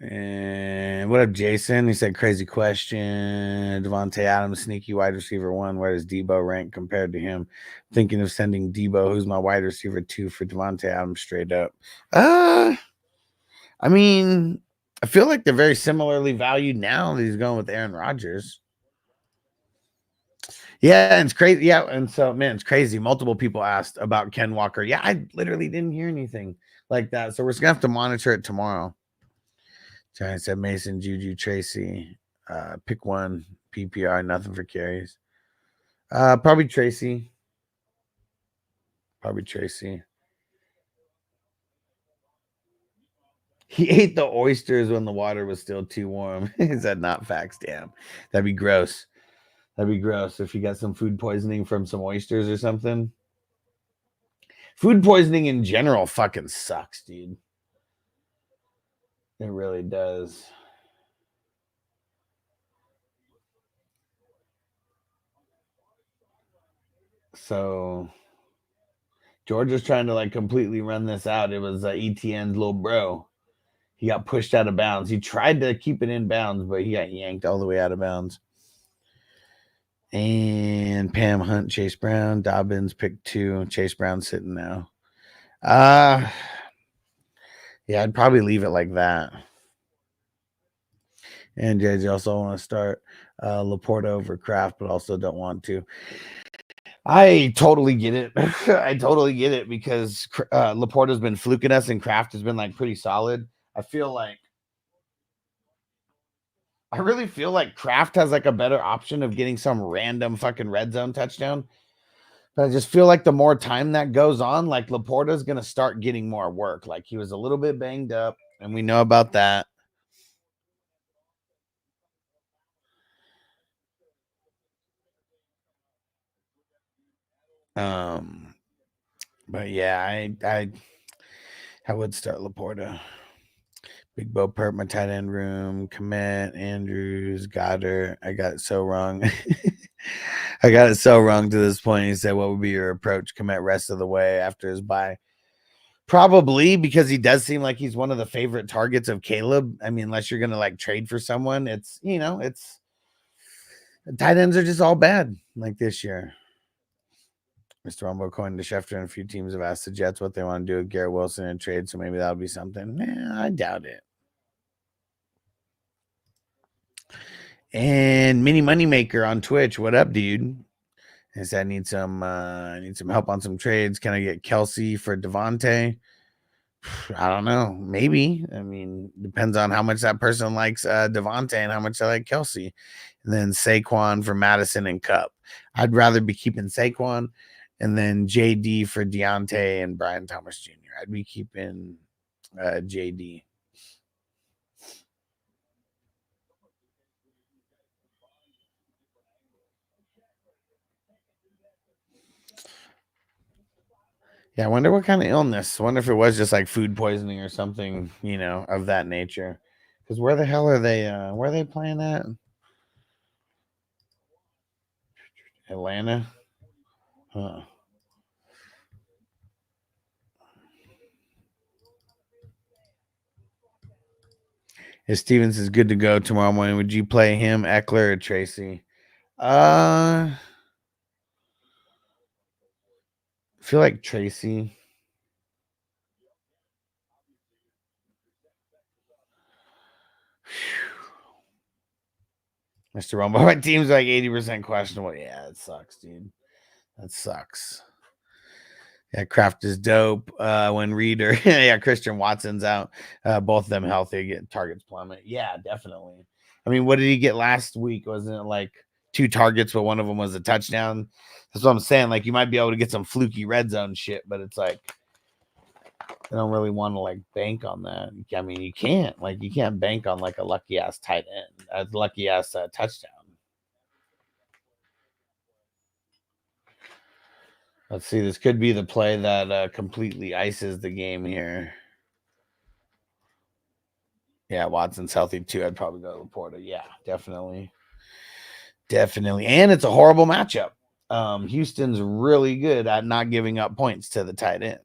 And what up, Jason? He said, crazy question. Devontae Adams, sneaky wide receiver 1. Where does Debo rank compared to him? Thinking of sending Debo, who's my wide receiver 2, for Devontae Adams straight up. I mean, I feel like they're very similarly valued now that he's going with Aaron Rodgers. Yeah, and it's crazy. Yeah, and so, man, it's crazy. Multiple people asked about Ken Walker. Yeah, I literally didn't hear anything like that. So we're just going to have to monitor it tomorrow. Giants said Mason, Juju, Tracy. Pick one. PPR, nothing for carries. Probably Tracy. He ate the oysters when the water was still too warm. Is that not facts? Damn. That'd be gross. If you got some food poisoning from some oysters or something. Food poisoning in general fucking sucks, dude. It really does. So Georgia's trying to like completely run this out. It was ETN's little bro. He got pushed out of bounds. He tried to keep it in bounds, but he got yanked all the way out of bounds. And Pam Hunt, Chase Brown, Dobbins picked 2. Chase Brown sitting now. Yeah, I'd probably leave it like that. And JJ also want to start Laporta over Kraft, but also don't want to. I totally get it. Because Laporta's been fluking us and Kraft has been like pretty solid. I really feel like Kraft has like a better option of getting some random fucking red zone touchdown. But I just feel like the more time that goes on, like Laporta's going to start getting more work. Like he was a little bit banged up, and we know about that. But yeah, I would start Laporta. Big Bo Perp, my tight end room. Komet, Andrews, Goddard. I got it so wrong. I got it so wrong to this point. He said, what would be your approach? Komet rest of the way after his bye. Probably because he does seem like he's one of the favorite targets of Caleb. I mean, unless you're going to like trade for someone, it's tight ends are just all bad like this year. Mr. Rumble, according to Schefter, and a few teams have asked the Jets what they want to do with Garrett Wilson in trade, so maybe that'll be something. I doubt it. And Mini Moneymaker on Twitch, what up, dude? I said I need some help on some trades. Can I get Kelsey for Devontae? I don't know. Maybe. I mean, depends on how much that person likes Devontae and how much they like Kelsey. And then Saquon for Madison and Cup. I'd rather be keeping Saquon. And then JD for Deontay and Brian Thomas Jr. I'd be keeping JD. Yeah, I wonder what kind of illness. I wonder if it was just like food poisoning or something, of that nature. Because where the hell are they? Where are they playing at? Atlanta? Huh. If Stevens is good to go tomorrow morning, would you play him, Eckler, or Tracy? I feel like Tracy. Mr. Rumble, my team's like 80% questionable. Yeah, it sucks, dude. That sucks. Yeah, Kraft is dope. When Reader, Christian Watson's out. Both of them healthy, get targets plummet. Yeah, definitely. I mean, what did he get last week? Wasn't it like 2 targets, but one of them was a touchdown? That's what I'm saying. Like, you might be able to get some fluky red zone shit, but it's like I don't really want to like bank on that. I mean, you can't bank on like a lucky ass tight end, a lucky ass touchdown. Let's see. This could be the play that completely ices the game here. Yeah, Watson's healthy too. I'd probably go to Laporta. Yeah, definitely. Definitely. And it's a horrible matchup. Houston's really good at not giving up points to the tight end.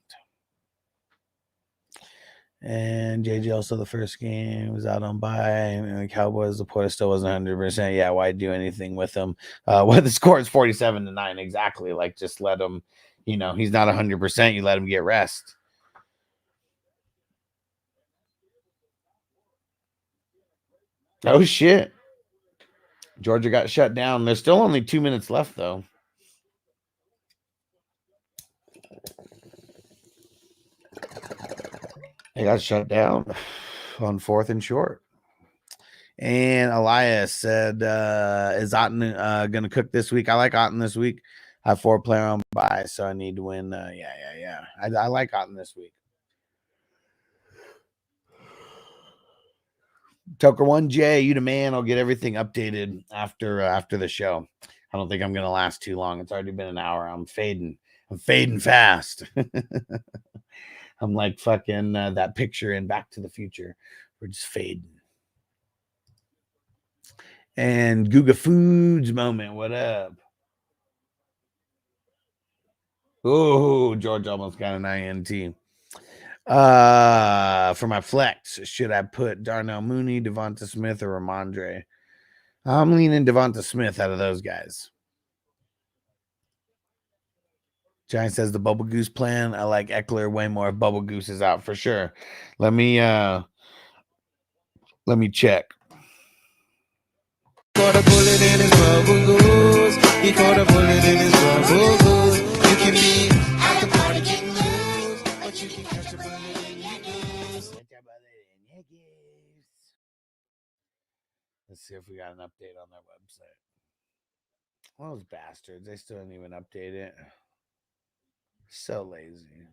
And JJ also the first game was out on bye. And the Cowboys, Laporta still wasn't 100%. Yeah, why do anything with him? Well, the score is 47-9. Exactly. Like, just let him, he's not 100%. You let him get rest. Oh, shit. Georgia got shut down. There's still only 2 minutes left, though. They got shut down on 4th and short. And Elias said, is Otten going to cook this week? I like Otten this week. I have 4 player on bye, so I need to win. Yeah. I like Otten this week. Toker 1J, you the man. I'll get everything updated after the show. I don't think I'm going to last too long. It's already been an hour. I'm fading fast. I'm like fucking that picture in Back to the Future. We're just fading. And Guga Foods moment. What up? Oh, George almost got an INT. For my flex, should I put Darnell Mooney, Devonta Smith, or Ramondre? I'm leaning Devonta Smith out of those guys. Giant says the Bubble Goose plan. I like Eckler way more if Bubble Goose is out for sure. Let me check. Caught a bullet in his bubble goose. He caught a bullet in his bubble goose. You can be at the party getting loose, but you can catch a bullet in your goose. Let's see if we got an update on their website. Those bastards, they still didn't even update it. So lazy.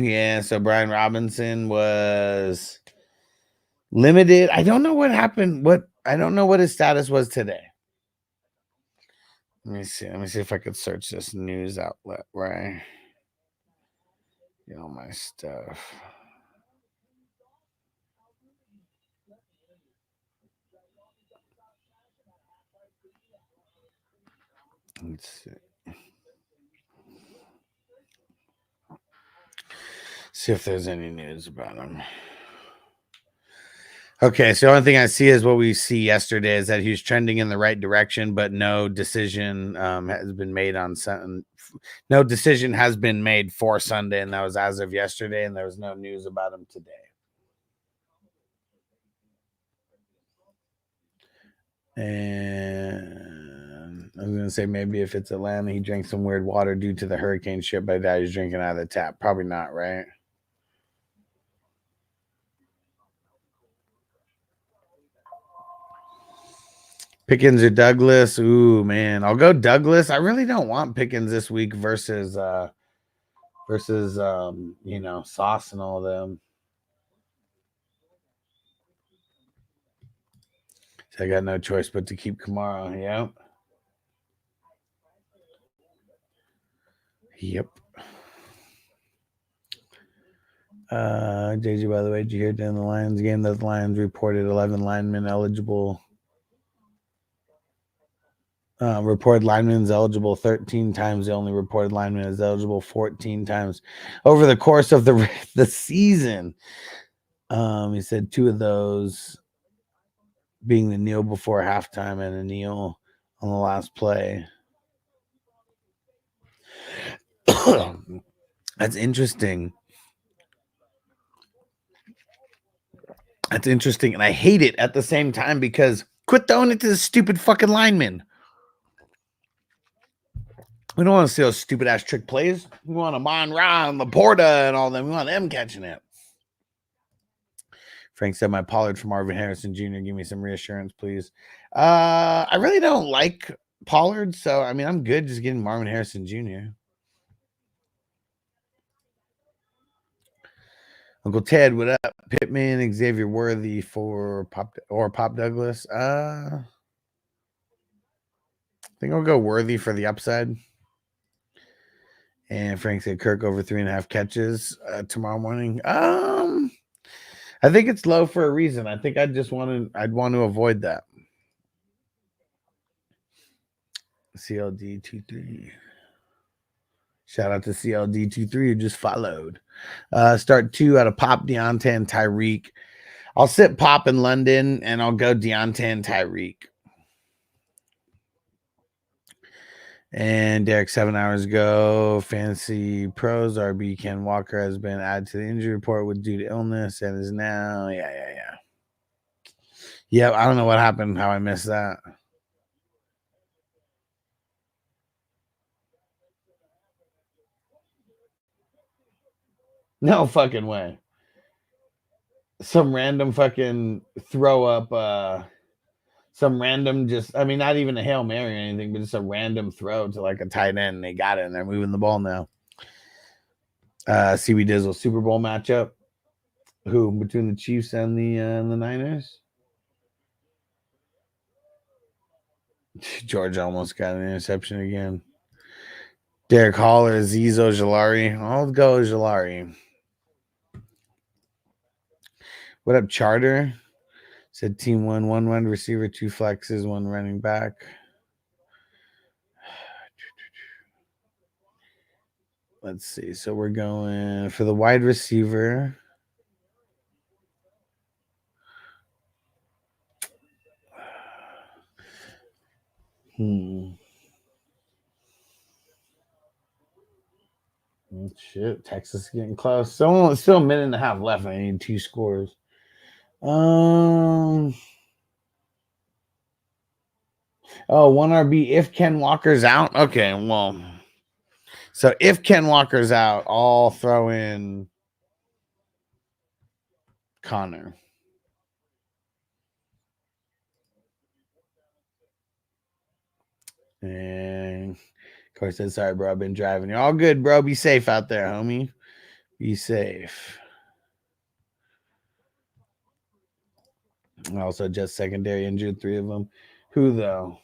Yeah, so Brian Robinson was limited. I don't know what happened. I don't know what his status was today. Let me see if I could search this news outlet where I get all my stuff. Let's see. See if there's any news about him. Okay, so the only thing I see is what we see yesterday is that he was trending in the right direction, but no decision has been made on Sunday. No decision has been made for Sunday, and that was as of yesterday, and there was no news about him today. And I was going to say maybe if it's Atlanta, he drank some weird water due to the hurricane shit, but that he's drinking out of the tap. Probably not, right? Pickens or Douglas? Ooh, man. I'll go Douglas. I really don't want Pickens this week versus Sauce and all them. So I got no choice but to keep Kamara. Yep. JJ, by the way, did you hear during the Lions game that the Lions reported 11 linemen eligible? Reported linemen is eligible 13 times. The only reported lineman is eligible 14 times over the course of the season. He said 2 of those being the kneel before halftime and a kneel on the last play. That's interesting. That's interesting. And I hate it at the same time because quit throwing it to the stupid fucking linemen. We don't want to see those stupid ass trick plays. We want Amon Ra and Laporta and all them. We want them catching it. Frank said, my Pollard from Marvin Harrison Jr. Give me some reassurance, please. I really don't like Pollard, so I mean, I'm good just getting Marvin Harrison Jr. Uncle Ted, what up? Pittman, Xavier Worthy for Pop Douglas. think I'll go Worthy for the upside. And Frank said Kirk over 3.5 catches tomorrow morning. I think it's low for a reason. I think I'd want to avoid that. CLD 23. Shout out to CLD 23 who just followed. Start 2 out of Pop, Deontay, and Tyreek. I'll sit Pop in London and I'll go Deontay and Tyreek. And Derek, 7 hours ago, Fantasy Pros RB Ken Walker has been added to the injury report with due to illness and is now, yeah. I don't know what happened, how I missed that. No fucking way. Some random fucking throw up, some random not even a Hail Mary or anything, but just a random throw to like a tight end. And they got it and they're moving the ball now. CB Dizzle Super Bowl matchup. Who between the Chiefs and the Niners? George almost got an interception again. Derek Hall or Zizo Jalari. I'll go Jalari. What up, Charter? Said team 1 wide receiver, 2 flexes, 1 running back. Let's see. So we're going for the wide receiver. Shit, Texas is getting close. Still a minute and a half left. I need 2 scores. Oh, 1 RB if Ken Walker's out. Okay, well, so if Ken Walker's out, I'll throw in Connor. And of course, said, sorry, bro. I've been driving. You're all good, bro. Be safe out there, homie. Be safe. Also, just secondary injured, 3 of them. Who, though?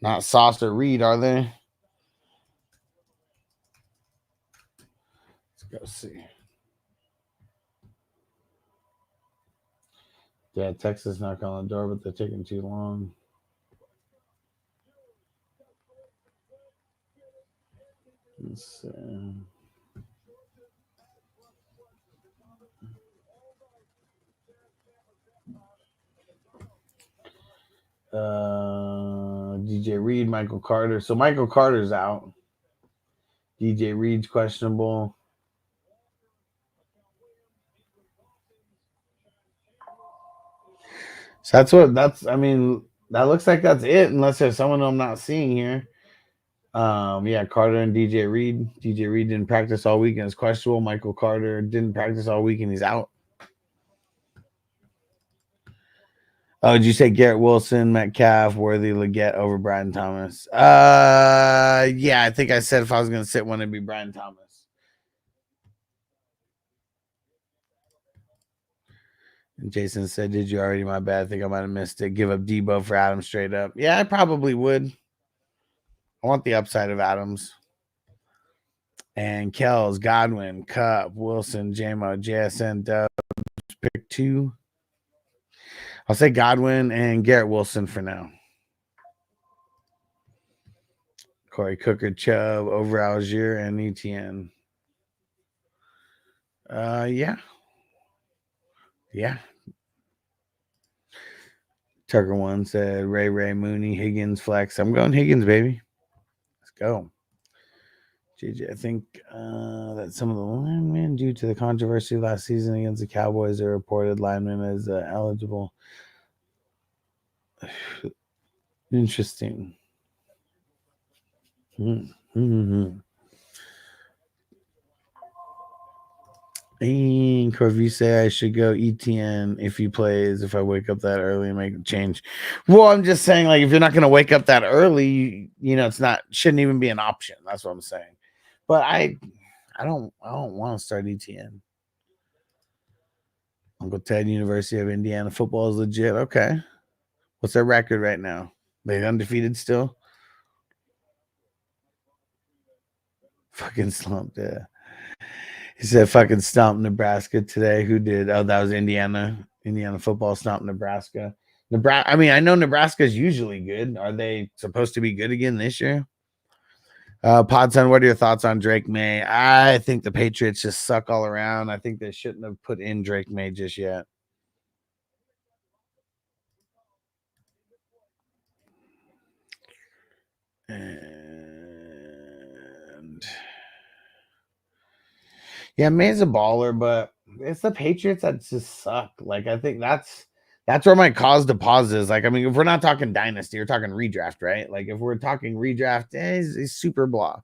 Not Sauce or Reed, are they? Let's go see. Yeah, Texas knocked on the door, but they're taking too long. Let's see. DJ Reed, Michael Carter. So Michael Carter's out. DJ Reed's questionable. So that looks like that's it, unless there's someone I'm not seeing here. Yeah, Carter and DJ Reed. DJ Reed didn't practice all week and is questionable. Michael Carter didn't practice all week and he's out. Oh, did you say Garrett Wilson, Metcalf, Worthy, Leggett over Brian Thomas? Yeah, I think I said if I was going to sit one, it'd be Brian Thomas. And Jason said, did you already? My bad. I think I might have missed it. Give up Debo for Adams straight up. Yeah, I probably would. I want the upside of Adams. And Kells, Godwin, Cup, Wilson, JMO, JSN, Dubs, pick 2. I'll say Godwin and Garrett Wilson for now. Corey Cooker, Chubb, over Algier, and ETN. Yeah. Tucker one said Ray, Mooney, Higgins, flex. I'm going Higgins, baby. Let's go. JJ, I think that some of the linemen, due to the controversy last season against the Cowboys, are reported linemen as eligible. Interesting. And Corvie say I should go ETN if he plays, if I wake up that early and make a change. Well, I'm just saying, like, if you're not going to wake up that early, shouldn't even be an option. That's what I'm saying. But I don't want to start ETN. Uncle Ted, University of Indiana football is legit. Okay. What's their record right now? They undefeated still? Fucking slumped, yeah. He said fucking stomped Nebraska today. Who did? Oh, that was Indiana. Indiana football stomped Nebraska. Nebraska. I mean, I know Nebraska's usually good. Are they supposed to be good again this year? Podson, what are your thoughts on Drake May? I think the Patriots just suck all around. I think they shouldn't have put in Drake May just yet. And yeah, May's a baller, but it's the Patriots that just suck. Like, I think that's where my cause to pause is. Like, I mean, if we're not talking dynasty, we're talking redraft, right? Like, if we're talking redraft, he's super blah.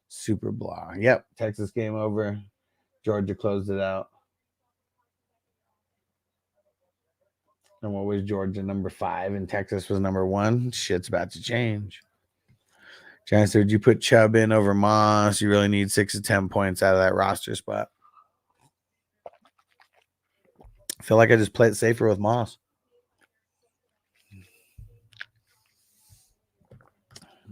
Super blah. Yep. Texas game over. Georgia closed it out. And what was Georgia number 5 and Texas was number 1? Shit's about to change. Johnny said, would you put Chubb in over Moss? You really need 6 to 10 points out of that roster spot. I feel like I just played safer with Moss.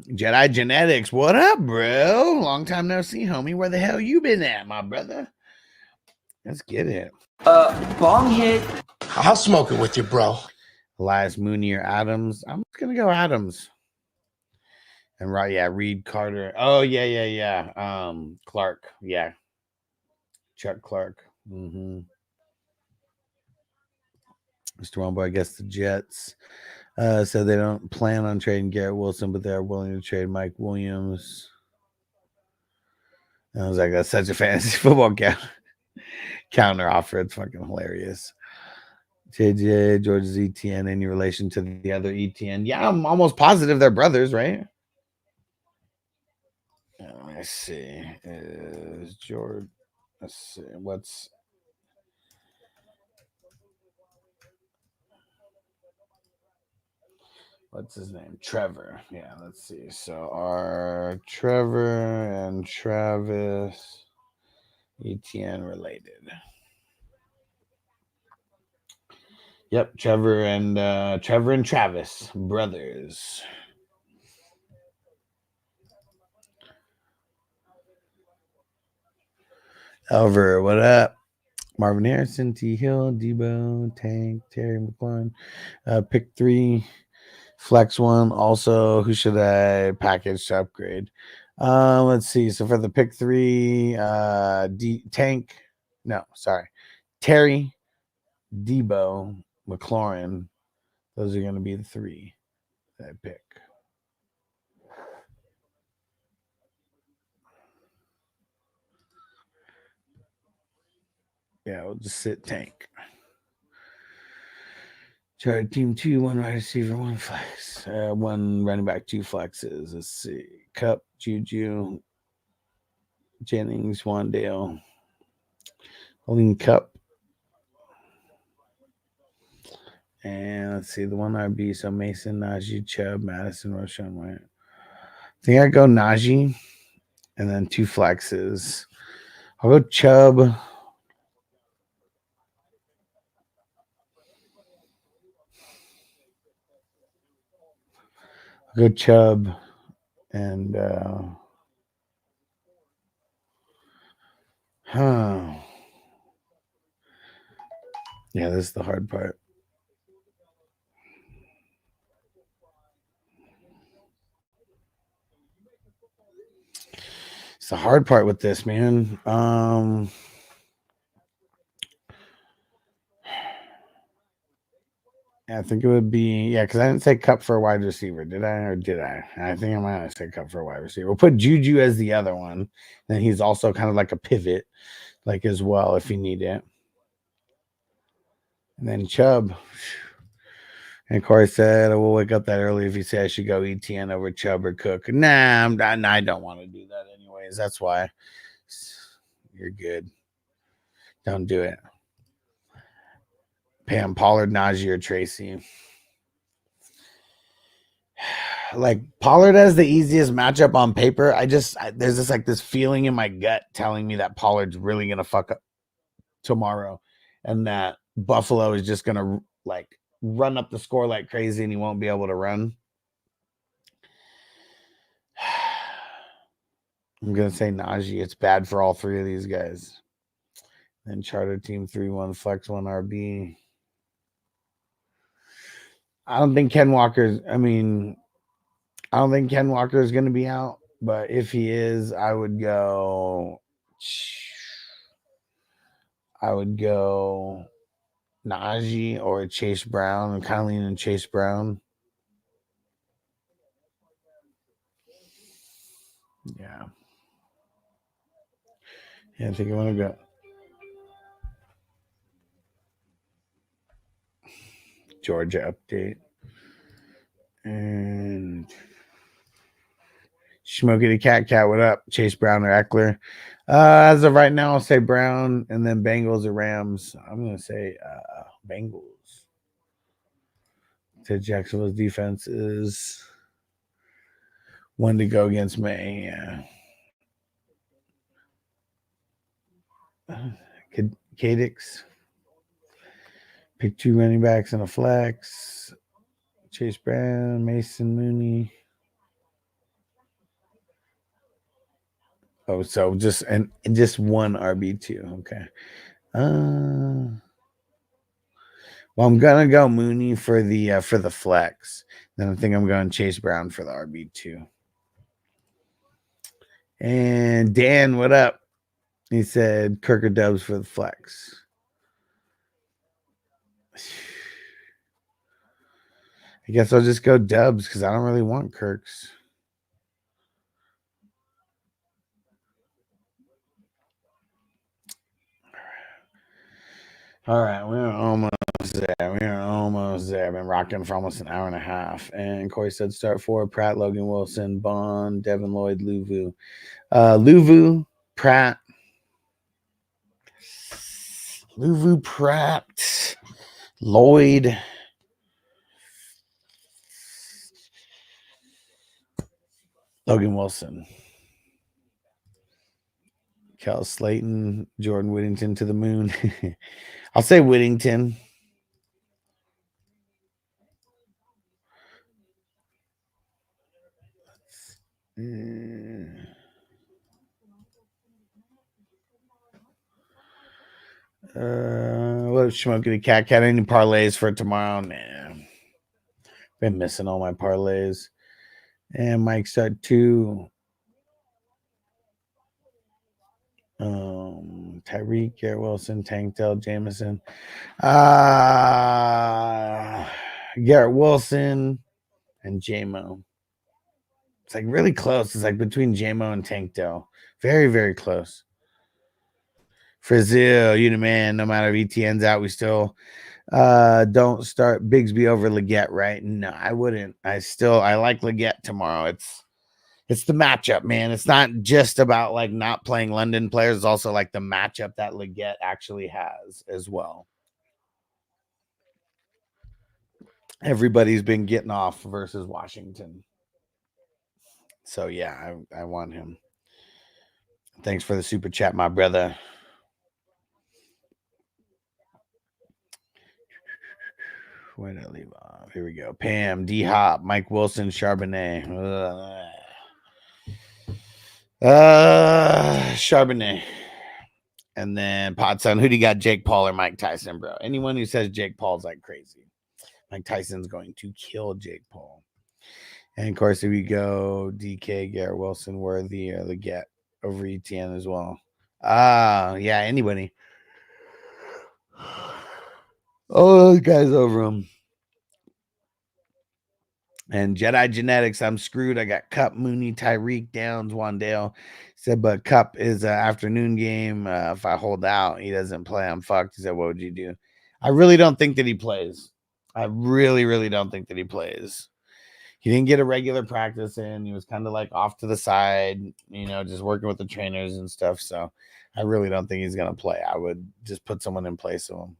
Jedi Genetics, what up, bro? Long time no see, homie. Where the hell you been at, my brother? Let's get it. Bong hit. I'll smoke it with you, bro. Elias Mooney or Adams? I'm just gonna go Adams. And right, yeah, Reed Carter. Oh, yeah. Clark, yeah. Chuck Clark. Mm-hmm. Mr. Wombo, I guess the Jets said they don't plan on trading Garrett Wilson, but they're willing to trade Mike Williams. And I was like, that's such a fantasy football counter offer. It's fucking hilarious. JJ, George's ETN, any relation to the other ETN? Yeah, I'm almost positive they're brothers, right? Let's see. Is George? Let's see. What's his name? Trevor. Yeah, let's see. So are Trevor and Travis ETN related? Yep, Trevor and Travis, brothers. Over, what up? Marvin Harrison, T. Hill, Debo, Tank, Terry McLaurin. Pick 3, flex 1. Also, who should I package to upgrade? Let's see. So for the pick 3, Tank. No, sorry. Terry, Debo, McLaurin. Those are going to be the 3 that I pick. Yeah, we'll just sit Tank. Try team 2, 1 wide receiver, 1 flex, 1 running back, 2 flexes. Let's see. Cup, Juju, Jennings, Wandale, holding Cup. And let's see, the 1 RB. So Mason, Najee, Chubb, Madison, Roshan White. I think I go Najee and then 2 flexes. I'll go Chubb. Go Chubb and yeah, this is the hard part. It's the hard part with this, man. I think it would be, because I didn't say Cup for a wide receiver, did I? Or did I? I think I might have said Cup for a wide receiver. We'll put Juju as the other one. And he's also kind of like a pivot, like as well, if you need it. And then Chubb. And Corey said, I will wake up that early if you say I should go ETN over Chubb or Cook. Nah, I don't want to do that anyways. That's why. You're good. Don't do it. Pam, Pollard, Najee, or Tracy. Like Pollard has the easiest matchup on paper. There's this feeling in my gut telling me that Pollard's really gonna fuck up tomorrow, and that Buffalo is just gonna run up the score like crazy, and he won't be able to run. I'm gonna say Najee. It's bad for all three of these guys. Then Charter Team 3-1 flex 1 RB. I don't think Ken Walker's. I don't think Ken Walker is gonna be out, but if he is, I would go Najee or Chase Brown. I'm kind of leaning Chase Brown. Yeah. Yeah, I think I want to go. Georgia update. And Smokey the Cat, what up? Chase Brown or Eckler? As of right now, I'll say Brown, and then Bengals or Rams. I'm going to say Bengals. To Jacksonville's defense is one to go against May. Yeah. Cadix. Pick 2 running backs and a flex. Chase Brown, Mason Mooney. Oh, so just one RB2. Okay. Well, I'm gonna go Mooney for the flex. Then I think I'm going Chase Brown for the RB2. And Dan, what up? He said Kirk or Dubs for the flex. I guess I'll just go Dubs because I don't really want Kirk's. All right, we're almost there. I've been rocking for almost an hour and a half. And Corey said start 4, Pratt, Logan Wilson, Bond, Devin Lloyd, Luvu. Luvu, Pratt. Luvu, Pratt, Lloyd. Logan Wilson. Cal Slayton, Jordan Whittington to the moon. I'll say Whittington. What Smoky the Cat? Any parlays for tomorrow? Nah. Been missing all my parlays. And Mike start 2. Tyreek, Garrett Wilson, Tank Dell, Jameson. Garrett Wilson and JMO. It's like really close. It's like between JMO and Tank Dell. Very, very close. Frizil, you the man. No matter if ETN's out, we still don't start Bigsby over Leggett, right? No, I wouldn't. I like Leggett tomorrow. It's the matchup, man. It's not just about like not playing London players. It's also like the matchup that Leggett actually has as well. Everybody's been getting off versus Washington. So, yeah, I want him. Thanks for the super chat, my brother. Where did I leave off? Here we go. Pam, D-Hop, Mike Wilson, Charbonnet. Charbonnet. And then Podson, who do you got, Jake Paul or Mike Tyson, bro? Anyone who says Jake Paul's like crazy. Mike Tyson's going to kill Jake Paul. And, of course, if we go DK, Garrett Wilson, Worthy, or Leggett over ETN as well. Yeah, anybody. Oh, those guys over him. And Jedi Genetics, I'm screwed. I got Cup, Mooney, Tyreek, Downs, Wandale. Said, but Cup is an afternoon game. If I hold out, he doesn't play. I'm fucked. He said, what would you do? I really don't think that he plays. I really, really don't think that he plays. He didn't get a regular practice in. He was kind of like off to the side, just working with the trainers and stuff. So I really don't think he's going to play. I would just put someone in place of him.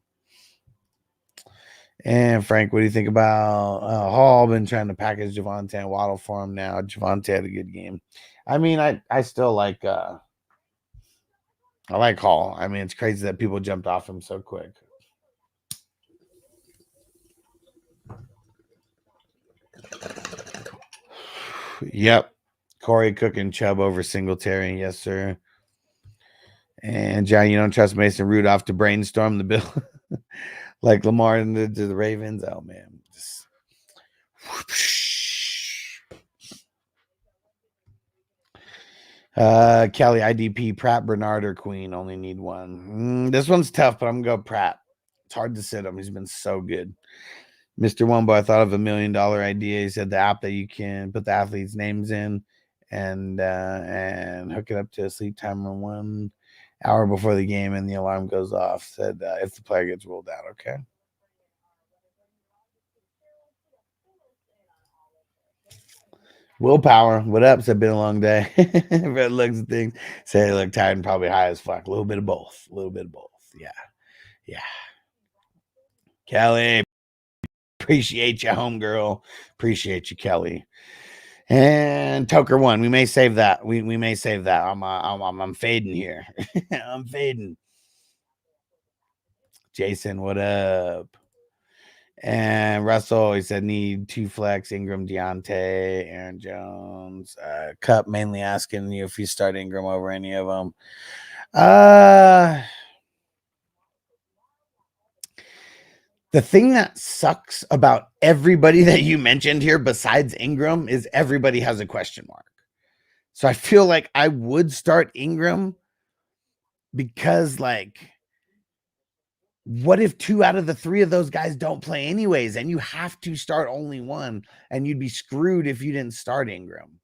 And Frank, what do you think about Hall? Been trying to package Javonte and Waddle for him now. Javonte had a good game. I mean, I still like I like Hall. I mean, it's crazy that people jumped off him so quick. Yep. Corey Cook and Chubb over Singletary. Yes, sir. And John, you don't trust Mason Rudolph to brainstorm the bill like Lamar to the Ravens. Oh man. Kelly IDP, Pratt, Bernard, or Queen. Only need one. This one's tough, but I'm gonna go Pratt. It's hard to sit him. He's been so good. Mr. Wumbo, I thought of $1 million idea. He said the app that you can put the athletes' names in and hook it up to a sleep timer 1 hour before the game and the alarm goes off. Said if the player gets ruled out. Okay. Willpower, what up? It's been a long day. Red looks at things. Say they look tired and probably high as fuck. A little bit of both. A little bit of both. Yeah. Yeah. Kelly, appreciate you, homegirl. Appreciate you, Kelly. And Toker won. We may save that. We may save that. I'm fading here. I'm fading. Jason, what up? And Russell, he said need 2 flex, Ingram, Deontay, Aaron Jones. Cup mainly asking you if you start Ingram over any of them. The thing that sucks about everybody that you mentioned here besides Ingram is everybody has a question mark. So I feel like I would start Ingram because, like, what if 2 out of the 3 of those guys don't play anyways, and you have to start only one, and you'd be screwed if you didn't start Ingram.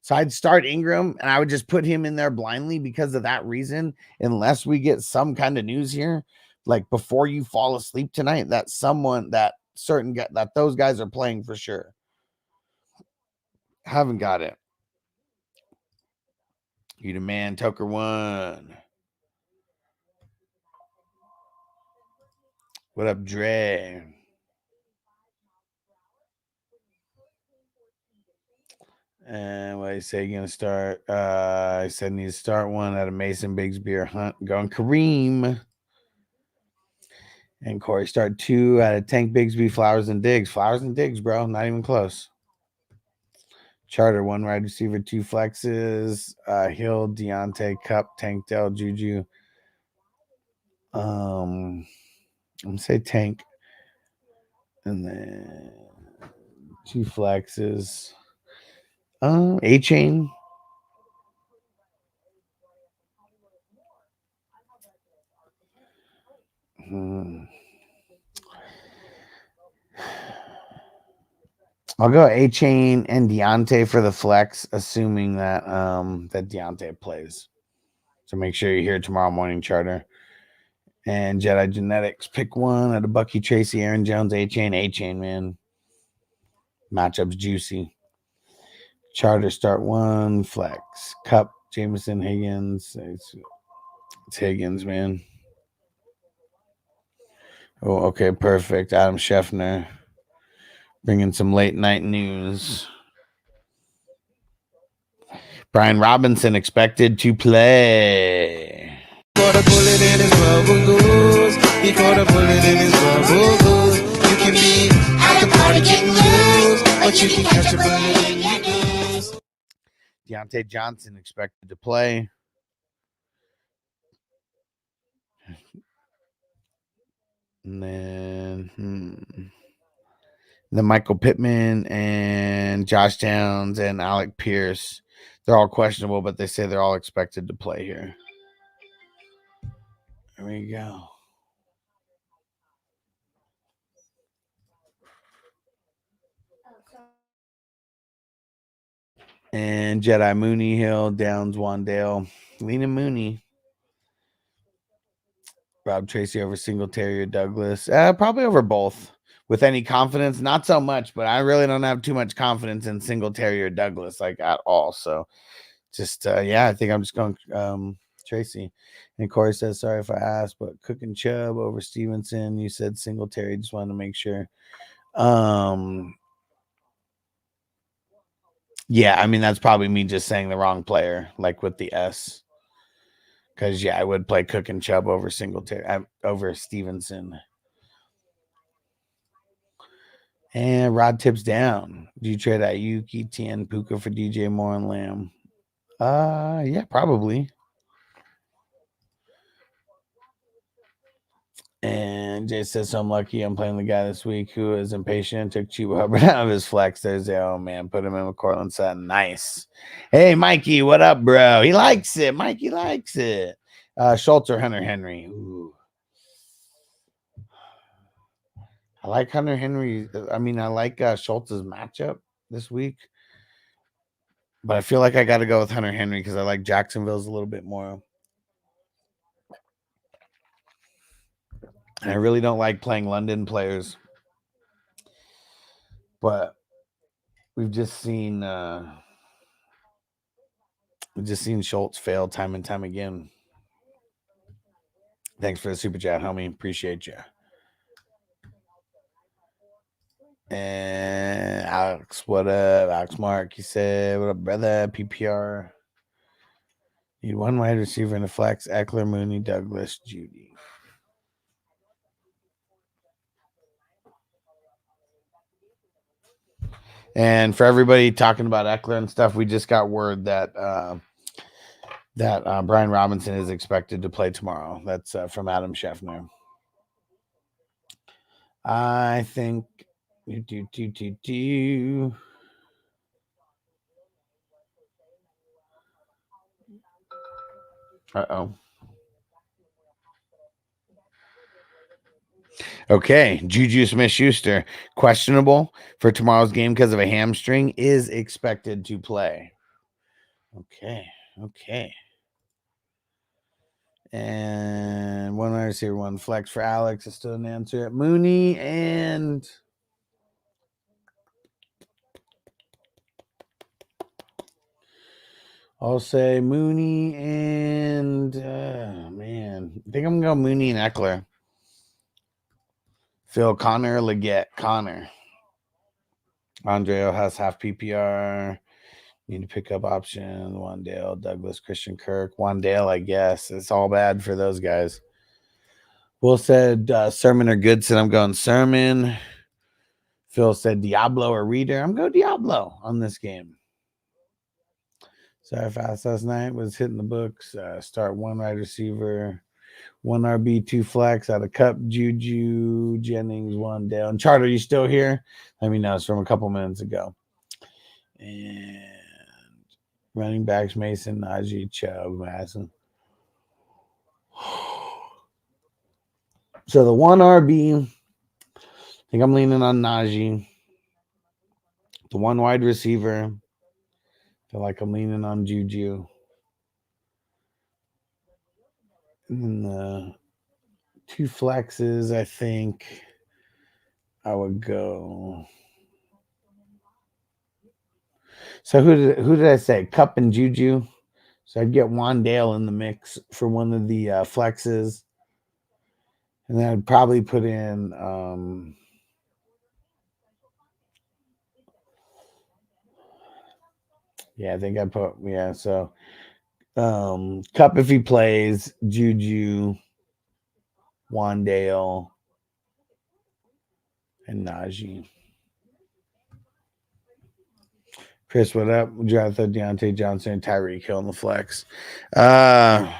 So I'd start Ingram, and I would just put him in there blindly because of that reason, unless we get some kind of news here, like before you fall asleep tonight, that that those guys are playing for sure. Haven't got it. You the man, Toker won. What up, Dre? And what I say, you gonna start? I said need to start one at a Mason Bigsby or Hunt. Going Kareem. And Corey start 2 at a Tank Bigsby, Flowers and Diggs. Flowers and Diggs, bro. Not even close. Charter, 1 wide receiver, 2 flexes. Hill, Deontay, Cup, Tank, Dell, Juju. I'm gonna say Tank. And then 2 flexes. A-Chain. I'll go A-Chain and Deontay for the flex, assuming that that Deontay plays. So make sure you're here tomorrow morning, Charter. And Jedi Genetics, pick 1 at a Bucky, Tracy, Aaron Jones, A-Chain, man. Matchup's juicy. Charter, start 1, flex. Cup, Jameson, Higgins. It's Higgins, man. Oh, okay, perfect. Adam Scheffner. Bringing some late night news. Brian Robinson expected to play. Caught a bullet in his rubber goose. He caught a bullet in his rubber goose. You can be at the party getting loose, but you can catch a bullet in your goose. Deontay Johnson expected to play. And then Michael Pittman and Josh Downs and Alec Pierce. They're all questionable, but they say they're all expected to play here. There we go. And Jedi Mooney, Hill, Downs, Wandale, Lena Mooney. Rob Tracy over Singletary or Douglas. Probably over both. With any confidence, not so much, but I really don't have too much confidence in Singletary or Douglas, like at all. So just I think I'm just going Tracy. And Corey says, sorry if I asked, but Cook and Chubb over Stevenson. You said Singletary, just wanted to make sure. Yeah, I mean, that's probably me just saying the wrong player, like with the S. Because, I would play Cook and Chubb over Singletary, over Stevenson. And Rod tips down. Do you trade Ayuk, ETN, Puka for DJ Moore and Lamb? Yeah, probably. And Jay says, so I'm lucky I'm playing the guy this week who is impatient, took Chuba Hubbard out of his flex Thursday. Oh, man, put him in with Cortland Sutton. Nice. Hey, Mikey, what up, bro? He likes it. Mikey likes it. Schultz or Hunter Henry? Ooh. I like Hunter Henry. I mean, I like Schultz's matchup this week. But I feel like I got to go with Hunter Henry because I like Jacksonville's a little bit more. And I really don't like playing London players. But we've just seen Schultz fail time and time again. Thanks for the super chat, homie. Appreciate you. And Alex, what up? Alex Mark, he said, what up, brother? PPR. Need one wide receiver in the flex. Eckler, Mooney, Douglas, Judy. And for everybody talking about Eckler and stuff, we just got word that Brian Robinson is expected to play tomorrow. That's from Adam Scheffner. I think Uh-oh. Okay, Juju Smith-Schuster, questionable for tomorrow's game because of a hamstring, is expected to play. Okay. And one wide receiver, one flex for Alex is still an answer. Mooney and I'll say Mooney and man, I think I'm gonna go Mooney and Eckler. Phil Connor, Leggett, Connor. Andre has half PPR. Need to pick up option. Wandale, Douglas, Christian Kirk. Wandale, I guess. It's all bad for those guys. Will said Sermon or Goodson. I'm going Sermon. Phil said Diablo or Reader. I'm going Diablo on this game. Sorry, fast last night was hitting the books. Start one wide receiver, one RB, two flex out of Cup, Juju, Jennings, one down. Charter, you still here? Let me know. It's from a couple minutes ago. And running backs, Mason, Najee, Chubb, Madison. So the one RB, I think I'm leaning on Najee. The one wide receiver, I feel like I'm leaning on Juju. And the two flexes, I think I would go. So who did I say? Cup and Juju. So I'd get Wandale in the mix for one of the flexes. And then I'd probably put in I think I put so Cup if he plays, Juju, Wandale, and Najee. Chris, what up? Would you rather throw Deontay Johnson and Tyreek Hill in the flex? Deontay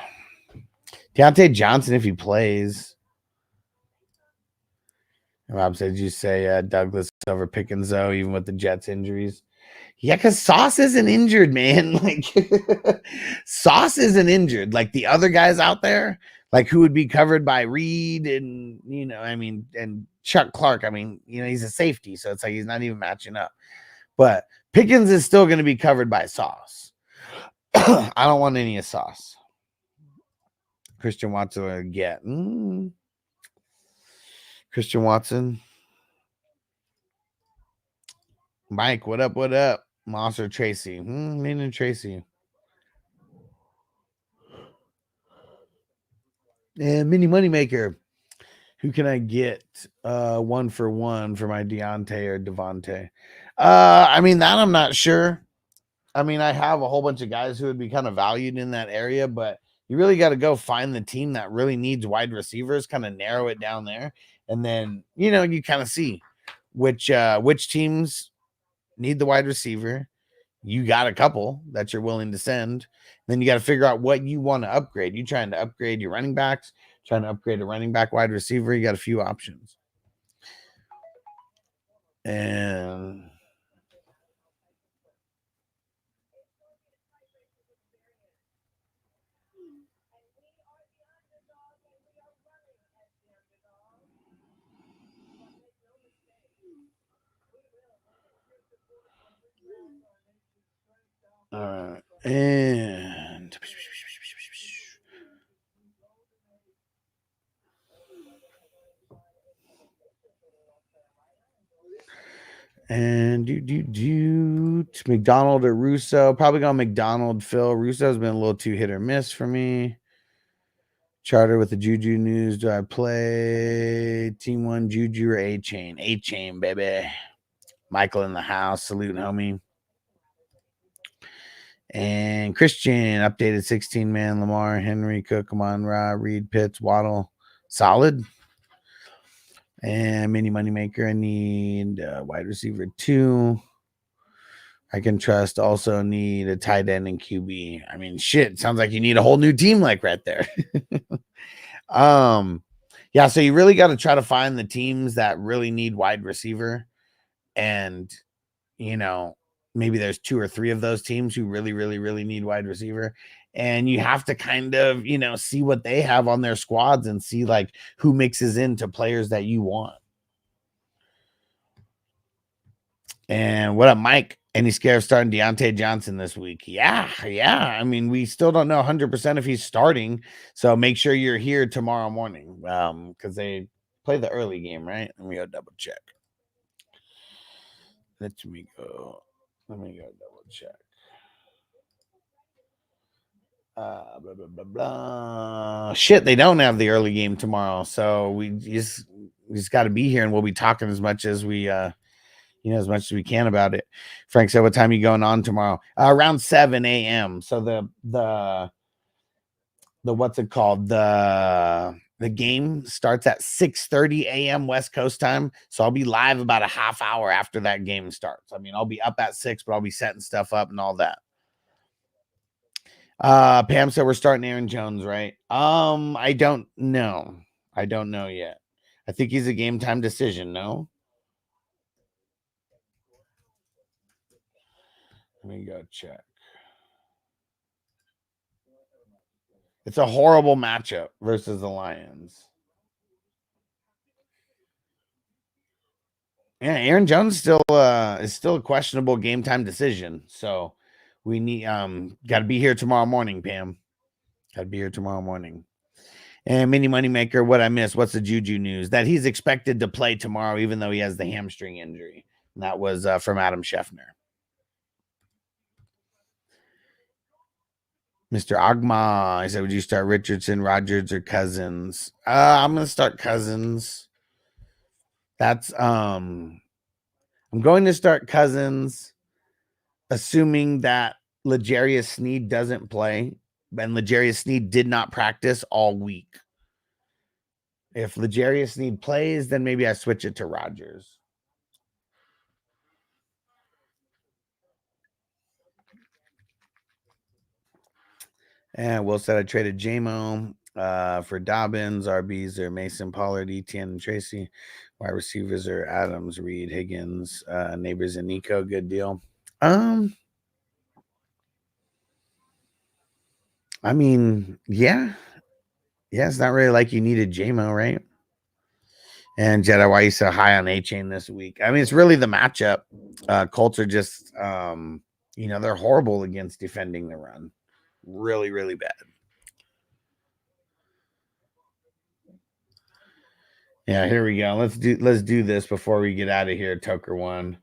Johnson if he plays. Rob said, you say Douglas over Pickens, though, even with the Jets injuries? Yeah, because Sauce isn't injured, man. Like, Sauce isn't injured. Like, the other guys out there, like, who would be covered by Reed and, and Chuck Clark. I mean, he's a safety, so it's like he's not even matching up. But Pickens is still going to be covered by Sauce. I don't want any of Sauce. Christian Watson to get. Christian Watson. Mike, what up? What up? Moss or Tracy? Me and Tracy. And Mini Moneymaker. Who can I get 1 for 1 for my Deontay or Devontae? That I'm not sure. I have a whole bunch of guys who would be kind of valued in that area, but you really got to go find the team that really needs wide receivers, kind of narrow it down there. And then, you kind of see which teams need the wide receiver. You got a couple that you're willing to send. Then you got to figure out what you want to upgrade. You trying to upgrade your running backs, trying to upgrade a running back, wide receiver. You got a few options. And all right. And McDonald or Russo. Probably going McDonald, Phil. Russo's been a little too hit or miss for me. Charter with the Juju news. Do I play Team 1 Juju or A-Chain? A-Chain, baby. Michael in the house. Salute, homie. And Christian, updated 16-man. Lamar, Henry, Cook, Amon-Ra, Reed, Pitts, Waddle. Solid. And mini moneymaker, I need wide receiver 2. I can trust. Also need a tight end and QB. I mean, shit. Sounds like you need a whole new team, like right there. Yeah. So you really got to try to find the teams that really need wide receiver, and maybe there's 2 or 3 of those teams who really, really, really need wide receiver, and you have to kind of see what they have on their squads and see like who mixes into players that you want. And what up, Mike? Any scare of starting Deontay Johnson this week? Yeah. I mean, we still don't know 100% if he's starting. So make sure you're here tomorrow morning because they play the early game, right? Let me go double check. Let me go double check. Blah, blah, blah, blah. Shit, they don't have the early game tomorrow. So we just got to be here, and we'll be talking as much as we as much as we can about it. Frank said, what time are you going on tomorrow? Around 7 a.m. So the what's it called? The game starts at 6:30 a.m. West Coast time. So I'll be live about a half hour after that game starts. I mean, I'll be up at 6, but I'll be setting stuff up and all that. Pam said we're starting Aaron Jones, right? I don't know. I don't know yet. I think he's a game time decision, no? Let me go check. It's a horrible matchup versus the Lions. Yeah, Aaron Jones is still a questionable game time decision. So we need got to be here tomorrow morning, Pam. Got to be here tomorrow morning. And mini moneymaker, what I missed? What's the Juju news? That he's expected to play tomorrow, even though he has the hamstring injury. And that was from Adam Scheffner. Mr. Agma, I said, would you start Richardson, Rodgers, or Cousins? I'm gonna start Cousins. That's I'm going to start Cousins, assuming that L'Jarius Sneed doesn't play, and L'Jarius Sneed did not practice all week. If L'Jarius Sneed plays, then maybe I switch it to Rodgers. And Will said I traded JMO for Dobbins, RBs or Mason, Pollard, Etienne, and Tracy. Wide receivers are Adams, Reed, Higgins, Neighbors, and Nico. Good deal. I mean, yeah. It's not really like you needed JMO, right? And Jedi, why are you so high on A-Chain this week? I mean, it's really the matchup. Colts are just, they're horrible against defending the run. Really, really bad. Yeah, here we go. Let's do this before we get out of here, Tucker One.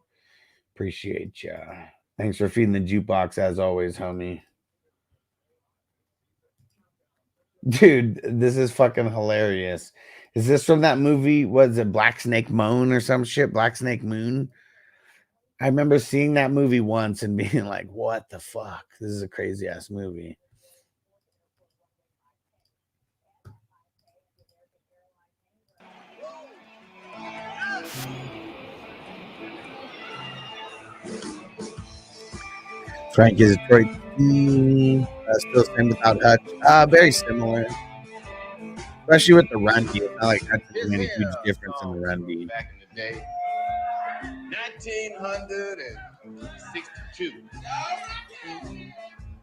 Appreciate you. Thanks for feeding the jukebox as always, homie. Dude, this is fucking hilarious. Is this from that movie? Was it Black Snake Moan or some shit? Black Snake Moon? I remember seeing that movie once and being like, what the fuck? This is a crazy ass movie. Frank is Detroit team. Still same without Hutch. Very similar, especially with the run D. It's not like Hutch has made a huge difference in the run D. Back in the day, 1962.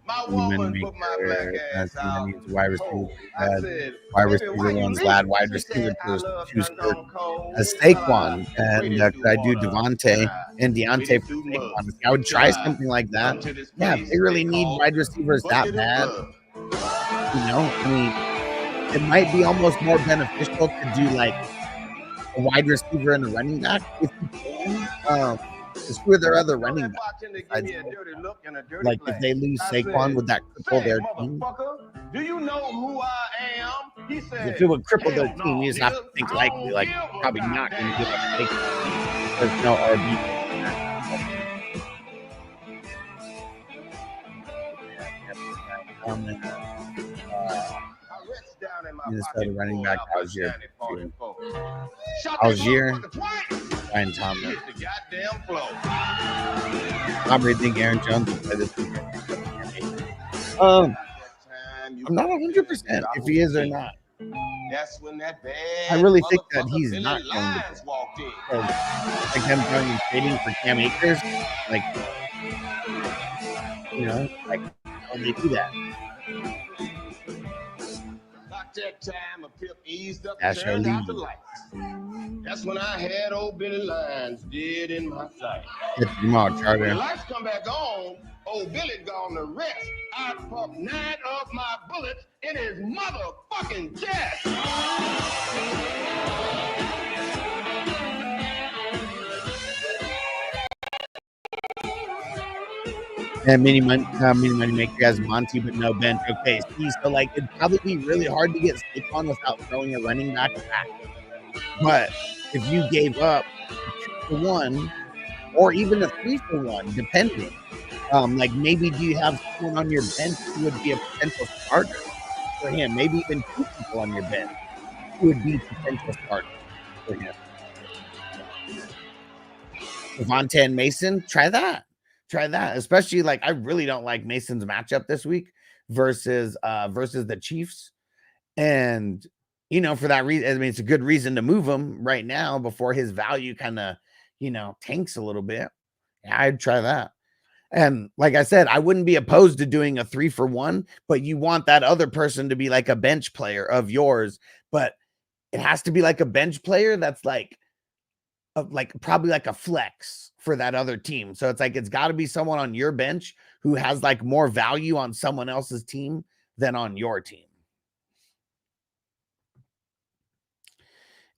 My woman put my black ass out. Wide receiver, I said, wide "Baby, receiver why you one's leave?" lad, wide She receiver said, "I love choose done cold. as Saquon, and could I do Devontae and Deontay for Wading through Saquon? mud. I would try Till I something like that. come to this Yeah, if place they really they need call wide receivers that Bucket of bad, Blood. I mean, it might be almost more beneficial to do like a wide receiver and a running back if you can. Just who are their other running backs? Besides Saquon? Like if they lose Saquon, would that cripple their team? Do you know who I am? He said, If it would cripple their "Hell team, no, you just have to nigga. think I likely, don't like give a probably not going to goddamn give up Saquon. There's no RB. Minnesota running back Algier. Ryan Thomas. I really think Aaron Jones will play this weekend. I'm not 100% if he is or not. That's when that bad I really think that he's Billy not going to Lyons walked in. like them going and trading for Cam Akers. Like, like how they do that. About that time, a pip eased up and Dash turned out the Lee. lights. That's when I had old Billy Lyons dead in my sight. Get the Jamal When the Charter. lights come back on, old Billy gone to rest. I pumped 9 of my bullets in his motherfucking chest. And Mini Money Maker has Monty, but no bench. Okay, see, so like it'd probably be really hard to get Saquon without throwing a running back. But if you gave up 2-for-1 or even a 3-for-1, depending, like maybe do you have someone on your bench who would be a potential starter for him? Maybe even 2 people on your bench who would be potential starters for him. Devontae and Mason, try that. Especially like I really don't like Mason's matchup this week versus the Chiefs. And for that reason, I mean, it's a good reason to move him right now before his value kind of, tanks a little bit. Yeah, I'd try that. And like I said, I wouldn't be opposed to doing a 3-for-1, but you want that other person to be like a bench player of yours, but it has to be like a bench player that's like probably like a flex for that other team. So it's like it's got to be someone on your bench who has like more value on someone else's team than on your team.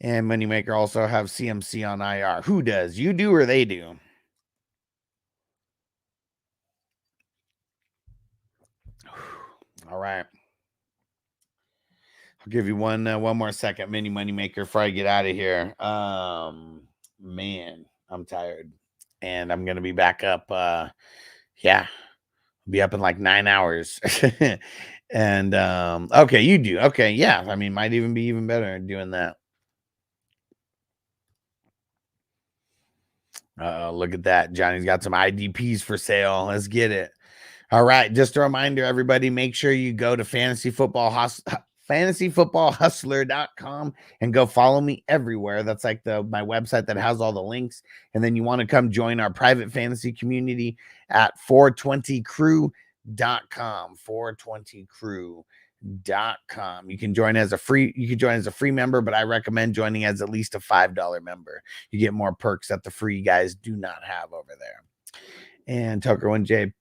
And Moneymaker also have CMC on IR. Who does? You do or they do? All right. I'll give you one more second, Mini Moneymaker, before I get out of here. Man, I'm tired. And I'm going to be back up. I'll be up in like 9 hours. And okay, you do. Okay, yeah. I mean, might even be even better doing that. Look at that. Johnny's got some IDPs for sale. Let's get it. All right. Just a reminder, everybody, make sure you go to fantasyfootballhustler.com and go follow me everywhere. That's like my website that has all the links. And then you want to come join our private fantasy community at 420crew.com. 420crew.com. You can join as a free member, but I recommend joining as at least a $5 member. You get more perks that the free guys do not have over there. And Tucker 1J,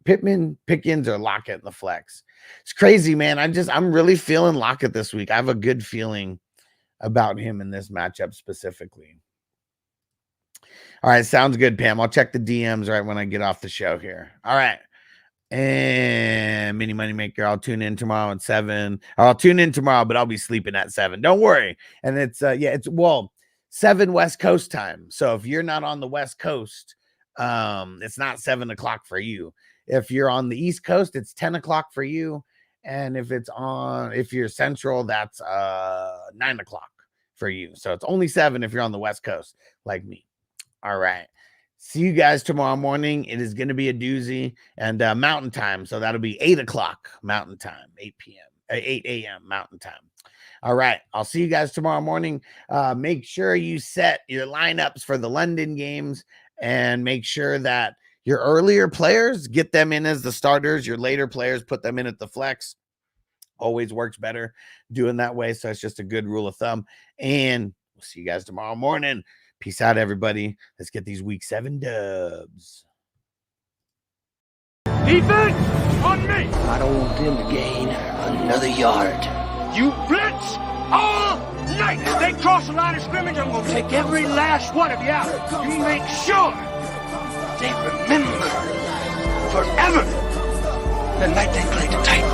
Pittman, Pickens, or Lockett in the flex. It's crazy, man. I'm really feeling Lockett this week. I have a good feeling about him in this matchup specifically. All right, sounds good, Pam. I'll check the DMs right when I get off the show here. All right. And Mini Moneymaker, I'll tune in tomorrow at 7. I'll tune in tomorrow, but I'll be sleeping at 7. Don't worry. And it's 7 West Coast time. So if you're not on the West Coast, it's not 7 o'clock for you. If you're on the East Coast, it's 10 o'clock for you. And if you're Central, that's 9 o'clock for you. So it's only 7 if you're on the West Coast, like me. All right. See you guys tomorrow morning. It is going to be a doozy and Mountain Time. So that'll be 8 o'clock Mountain Time, 8 a.m. Mountain Time. All right. I'll see you guys tomorrow morning. Make sure you set your lineups for the London games and make sure that your earlier players, get them in as the starters. Your later players, put them in at the flex. Always works better doing that way. So it's just a good rule of thumb. And we'll see you guys tomorrow morning. Peace out, everybody. Let's get these week 7 dubs. Defense on me. I don't want them to gain another yard. You blitz all night. If they cross the line of scrimmage, I'm going to take every last one of you out. You make sure they remember forever the night they played the Titans.